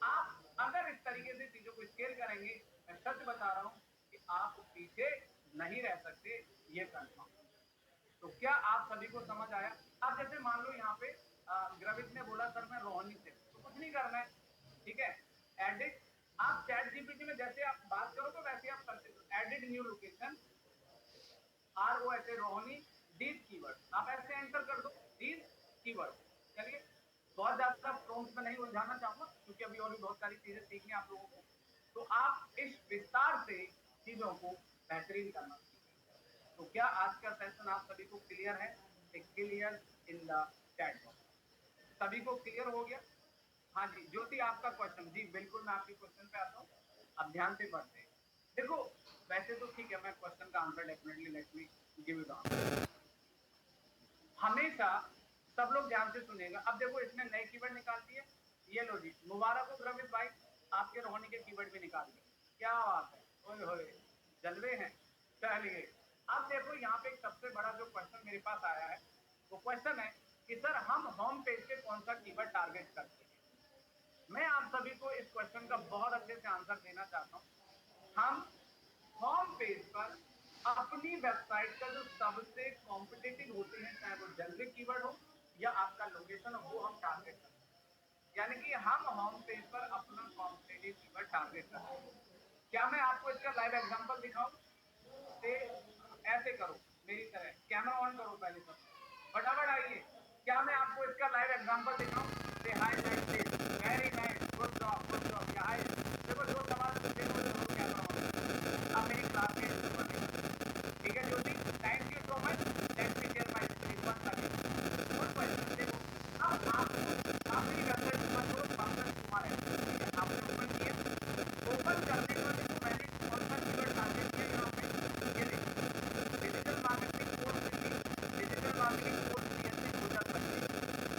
आप अगर इस तरीके से चीजों को स्केल करेंगे, मैं सच बता रहा हूं कि आप पीछे नहीं रह सकते, ये कंफर्म। तो क्या आप सभी को समझ आया? अब जैसे मान लो यहाँ पे ग्रवित ने बोला सर मैं रोहनी से, तो कुछ नहीं करना है, ठीक है, एडिट आप चैट जीपीटी में जैसे आप बात करोगे वैसे आप करते हो, edit new location, ROHA Rohini, these keyword आप ऐसे एंटर कर दो, दीज कीवर्ड। चलिए, बहुत ज्यादा प्रॉम्प्ट में नहीं उलझाना चाहूंगा क्योंकि अभी और भी बहुत सारी चीजें सीखनी है आप लोगों को, तो आप इस विस्तार से चीजों को बेहतरीन करना सीखें। तो क्या आज का सेशन आप सभी को क्लियर है? Clear in the chat box, सभी को क्लियर हो गया? हाँ जी, ज्योति आपका क्वेश्चन। जी बिल्कुल, मैं आपके क्वेश्चन पे आता हूँ, अब ध्यान से पढ़ते हैं। देखो, वैसे तो ठीक है, मैं क्वेश्चन का answer definitely let me give you the answer. हमेशा सब लोग ध्यान से सुनेगा। अब देखो, इसने नए कीवर्ड निकाल दिए, ये लो जी, मुबारक हो रविश भाई, आपके रोहनी के कीवर्ड भी निकाल दिए, क्या बात है, ओए होए, जलवे हैं। चलिए, अब देखो यहाँ पे सबसे बड़ा जो क्वेश्चन मेरे पास आया है, वो क्वेश्चन है कि सर हम होम पेज पे कौन सा कीवर्ड टारगेट करते हैं। मैं आप सभी को इस क्वेश्चन का बहुत अच्छे से आंसर देना चाहता हूँ। हम होम पेज पर अपनी वेबसाइट का जो सबसे कॉम्पिटिटिव होते हैं, चाहे वो जनरिक कीवर्ड हो या आपका लोकेशन हो, वो हम टारगेट करते हैं। यानी कि हम होम पेज पर अपना कॉम्पिटिटिव कीवर्ड टारगेट करते हैं। क्या मैं आपको इसका लाइव एग्जांपल दिखाऊं? से ऐसे करो, मेरी तरह कैमरा ऑन करो पहले, सब फटाफट आइए। क्या मैं आपको इसका लाइव एग्जांपल दिखाऊं? से hi nice, very nice, good job, good job. क्या है, देखो जो सवाल पूछे वो जरूर कैमरा ऑन। अब मेरी क्लास में शुरू करेंगे, ठीक है Jyoti, thank you so much. Let me share my screen once again. Good question. देखो, अब आपको आप मेरी वेबसाइट ओपन करो, पंकज कुमार है, ठीक है, आपने ओपन किया। ओपन करने के बाद देखो मैंने कौन सा कीवर्ड टारगेट किया यहाँ पे, ये देखो, digital marketing course Delhi, digital marketing course DSC 2025।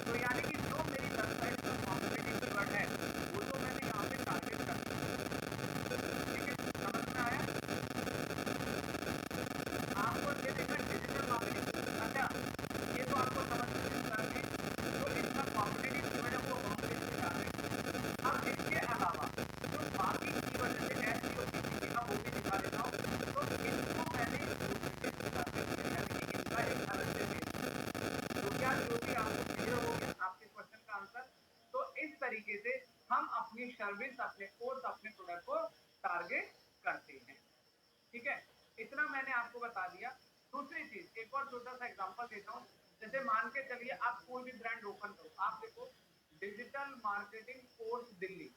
तो यानी कि जो मेरी वेबसाइट का कॉम्पिटिटिव कीवर्ड है वो तो मैंने यहाँ पे टारगेट कर दिया, ठीक है, समझ में आया आपको? ये देखा डिजिटल मार्केटिंग, अच्छा ये तो आपको समझ में जिस तरह से जो इसका कॉम्पिटिटिव कीवर्ड है वो होम पेज पे टारगेट किया। अब इसके अलावा जो बाकी कीवर्ड जैसे SEO PPC, अब वो भी दिखा देता हूँ, तो इनको मैंने दूसरी पेज पे टारगेट किया, यानी कि इनका एक अलग से पेज है। तो क्या ज्योति आपको क्लियर हो गया आपके क्वेश्चन का आंसर? तो इस तरीके से हम अपनी सर्विस, अपने कोर्स, अपने प्रोडक्ट को टारगेट करते हैं, ठीक है, इतना मैंने आपको बता दिया। दूसरी चीज, एक और छोटा सा एग्जांपल देता हूँ। जैसे मान के चलिए आप कोई भी ब्रांड ओपन करो, आप देखो डिजिटल मार्केटिंग कोर्स दिल्ली।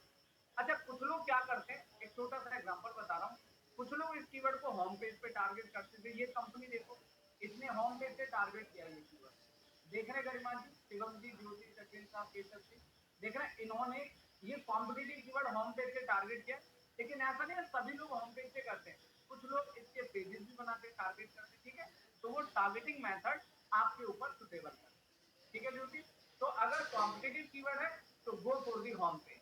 अच्छा, कुछ लोग क्या करते हैं, एक छोटा सा एग्जांपल बता रहा हूँ, कुछ लोग इस कीवर्ड को होम पेज पे टारगेट करते थे। ये कंपनी देखो, इसने होम पेज पे टारगेट किया ये कीवर्ड, देख रहे गरिमा जी, शिवम जी, ज्योति, सचिन साहब, केशव जी, देख रहे इन्होंने ये कॉम्पिटिटिव कीवर्ड होम पेज पे टारगेट किया। लेकिन ऐसा नहीं है सभी लोग होम पेज पे करते हैं, कुछ लोग इसके पेजेस भी बनाते हैं, टारगेट करते हैं, ठीक है। तो वो टारगेटिंग मेथड आपके ऊपर सुटेबल है, ठीक है ज्योति। तो अगर कॉम्पिटिटिव कीवर्ड है तो go for the home page.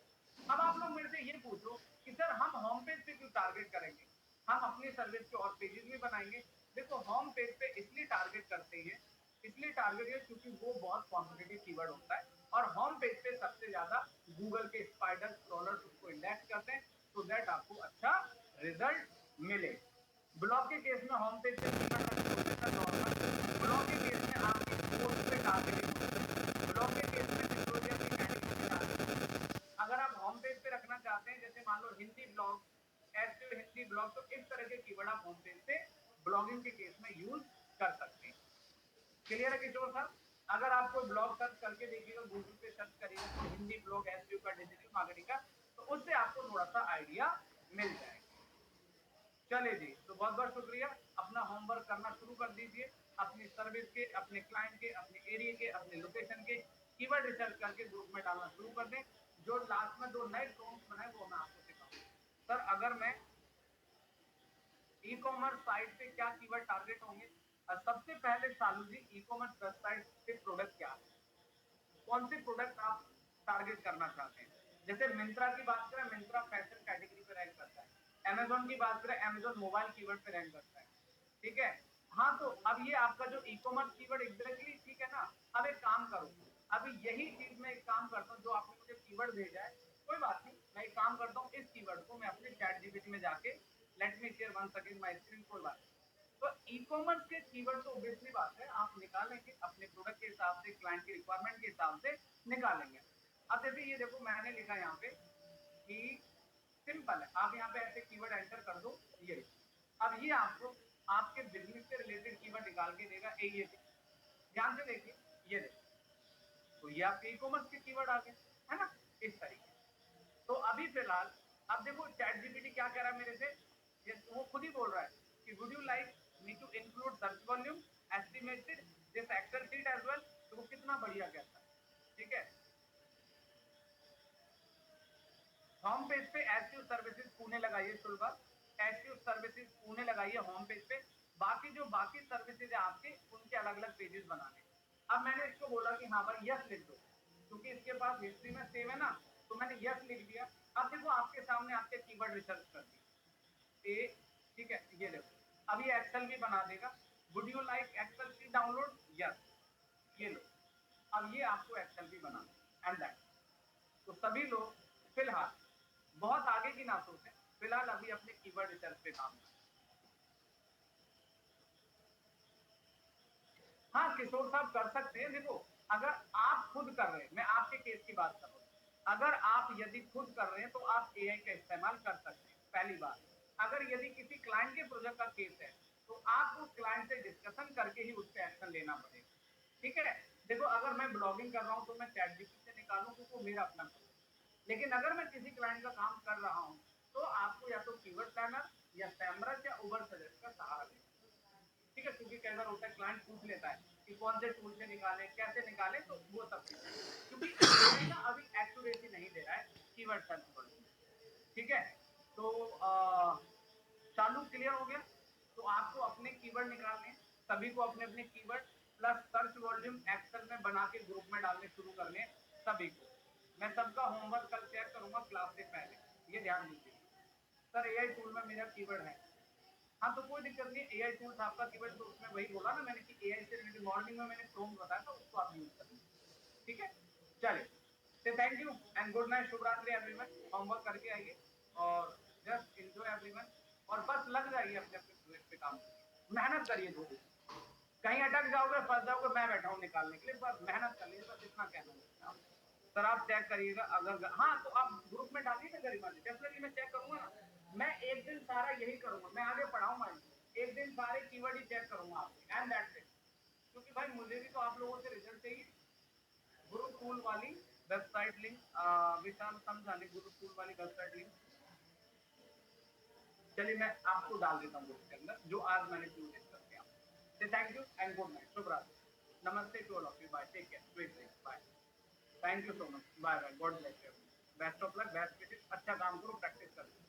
अब आप लोग मेरे से ये पूछो कि सर हम होम पेज पे क्यों टारगेट करेंगे, हम अपनी सर्विस के और पेजेस भी बनाएंगे। देखो, होम पेज पे इसलिए टारगेट करते हैं, इसलिए टारगेट है क्योंकि वो बहुत कॉम्पिटिटिव कीवर्ड होता है, और होम पेज पे सबसे ज्यादा गूगल के स्पाइडर क्रॉलर उसको इंडेक्स करते हैं, तो दैट आपको अच्छा रिजल्ट मिले। ब्लॉग के केस में होम पेज पे कीवर्ड का यूज होता है नॉर्मल, ब्लॉग के केस में आपकी पोस्ट पे टारगेटिंग होती है, ब्लॉग के केस में ट्यूटोरियल की कैटेगरी पे टारगेटिंग। अगर आप होम पेज पे रखना चाहते हैं, जैसे मान लो Hindi blog, SEO Hindi blog, तो इस तरह के कीवर्ड आप होम पेज पे ब्लॉगिंग के केस में यूज कर सकते हैं। क्लियर है किशोर सर? अगर आप कोई ब्लॉग सर्च करके देखिएगा, गूगल पे सर्च करिएगा तो हिंदी ब्लॉग एसईओ का, डिजिटल मार्केटिंग का, तो उससे आपको थोड़ा सा आइडिया मिल जाएगा। चले जी, तो बहुत बहुत शुक्रिया। अपना होमवर्क करना शुरू कर दीजिए, अपनी सर्विस के, अपने क्लाइंट के, अपने एरिया के, अपने लोकेशन के कीवर्ड रिसर्च करके ग्रुप में डालना शुरू कर दें। जो लास्ट में दो नए प्रॉम्प्ट्स बनाए वो मैं आपको सिखाऊंगा। सर अगर मैं ई कॉमर्स साइट पे क्या कीवर्ड टारगेट होंगे? सबसे पहले सालू जी, ई कॉमर्स वेबसाइट पे प्रोडक्ट क्या है, कौन से प्रोडक्ट आप टारगेट करना चाहते हैं? जैसे मिंत्रा की बात करें, मिंत्रा फैशन कैटेगरी पे रैंक करता है। अमेजोन की बात करें, अमेजोन मोबाइल कीवर्ड पे रैंक करता है, ठीक है। हाँ, तो अब ये आपका जो ई कॉमर्स कीवर्ड एग्जैक्टली ठीक है ना। अब एक काम करो, अभी यही चीज मैं एक काम करता हूँ, जो आपने मुझे कीवर्ड भेजा है, कोई बात नहीं, मैं एक काम करता हूँ, इस कीवर्ड को मैं अपने चैट जीपीटी में जाके, let me share once again my screen, कोई बात नहीं। तो ई कॉमर्स के कीवर्ड तो ऑब्वियसली बात है आप निकालेंगे अपने प्रोडक्ट के हिसाब से, क्लाइंट की रिक्वायरमेंट के हिसाब से निकालेंगे। अब जैसे ये देखो मैंने लिखा यहाँ पे कि सिंपल है, आप यहाँ पे ऐसे कीवर्ड एंटर कर दो, ये अब ये आपको आपके बिजनेस से रिलेटेड कीवर्ड निकाल के देगा। ये ध्यान से देखिए, ये देखिए, तो ये आपके ई कॉमर्स के कीवर्ड आ गए, है ना, इस तरीके। तो अभी फिलहाल अब देखो चैट जीपीटी क्या कह रहा है मेरे से, ये वो खुद ही बोल रहा है कि would you like me to include search volume estimated this Excel sheet as well. तो वो कितना बढ़िया कहता है, ठीक है। होम पेज पे एसईओ सर्विसेज पुणे लगाइए, सुलभा एसईओ सर्विसेज पुणे लगाइए होम पेज पे। बाकी जो बाकी सर्विसेज है आपके, उनके अलग अलग पेजेस बनाने। अब मैंने इसको बोला कि हाँ भाई यस लिख दो, क्योंकि इसके पास हिस्ट्री में सेव है ना, तो मैंने यस लिख दिया। अब देखो आपके सामने आपके कीवर्ड रिसर्च कर दिए ए, ठीक है, ये देखो अब ये एक्सेल भी बना देगा। Would you like Excel sheet download, yes, ये लो, अब ये आपको एक्सेल भी बना एंड दैट। तो सभी लोग फिलहाल बहुत आगे की ना सोचें, फिलहाल अभी अपने कीवर्ड रिसर्च पे काम करें। हाँ किशोर साहब कर सकते हैं। देखो अगर आप खुद कर रहे हैं, मैं आपके केस की बात कर रहा हूँ, अगर आप यदि खुद कर रहे हैं तो आप एआई का इस्तेमाल कर सकते हैं, पहली बात। अगर यदि किसी क्लाइंट के प्रोजेक्ट का केस है तो आपको क्लाइंट से डिस्कशन करके ही उस पर एक्शन लेना पड़ेगा, ठीक है। देखो अगर मैं ब्लॉगिंग कर रहा हूँ तो मैं चैट जीपीटी से निकालूं क्योंकि वो मेरा अपना काम है। लेकिन अगर मैं किसी क्लाइंट का काम कर रहा हूँ तो आपको या तो कीवर्ड प्लानर या सैमरस या उबर सजेस्ट का सहारा लेना, ठीक है। क्योंकि कई बार होता है क्लाइंट पूछ लेता है कि कौन से टूल से निकाले, कैसे निकाले, तो वो सब चीजें, क्योंकि एआई ना अभी एक्यूरेसी नहीं दे रहा है कीवर्ड सर्च पर, ठीक है। तो चालू क्लियर हो गया। तो आपको अपने कीवर्ड निकालने हैं, सभी को अपने अपने keyword plus search volume Excel में बना के ग्रुप में डालने शुरू करने सभी को। मैं सबका होमवर्क कल चेक करूंगा क्लास से पहले, ये ध्यान दीजिए। सर एआई टूल में मेरा कीवर्ड है, हाँ तो कोई दिक्कत नहीं, एआई टूल्स आपका कीवर्ड तो उसमें वही बोला ना मैंने कि एआई से रिलेटेड मॉर्निंग में मैंने प्रोम्प्ट बताया था, उसको आप यूज करेंगे, ठीक है। चलिए, तो thank you and good night, शुभ रात्रि एवरीवन। होमवर्क करके आइए और जस्ट एंजॉय एवरीवन, और बस लग जाइए अपने अपने प्रोजेक्ट पे काम, मेहनत करिए थोड़ी। कहीं अटक जाओगे, फंस जाओगे, मैं बैठा हूँ निकालने के लिए, बस मेहनत कर लीजिए, बस इतना कहना है। सर आप चेक करिएगा, अगर हाँ तो आप ग्रुप में डालिए ना गरिमा जी, डेफिनेटली मैं चेक करूंगा ना। मैं एक दिन सारा यही करूंगा, मैं आगे पढ़ाऊंगा, एक दिन सारे कीवर्ड ही चेक करूंगा आपके एंड दैट्स इट। क्योंकि भाई मुझे भी तो आप लोगों से रिजल्ट चाहिए। गुरुकुल वाली वेबसाइट लिंक विशाल समझा ले, गुरुकुल वाली वेबसाइट लिंक चलिए मैं आपको डाल देता हूँ ग्रुप के अंदर, जो आज मैंने डिस्कस किया। Thank you and good night, शुभ रात्रि, नमस्ते to all of you, bye, take care, sweet dreams, bye, thank you so much, bye bye, God bless you, best of luck, best wishes, अच्छा काम करो, प्रैक्टिस करो।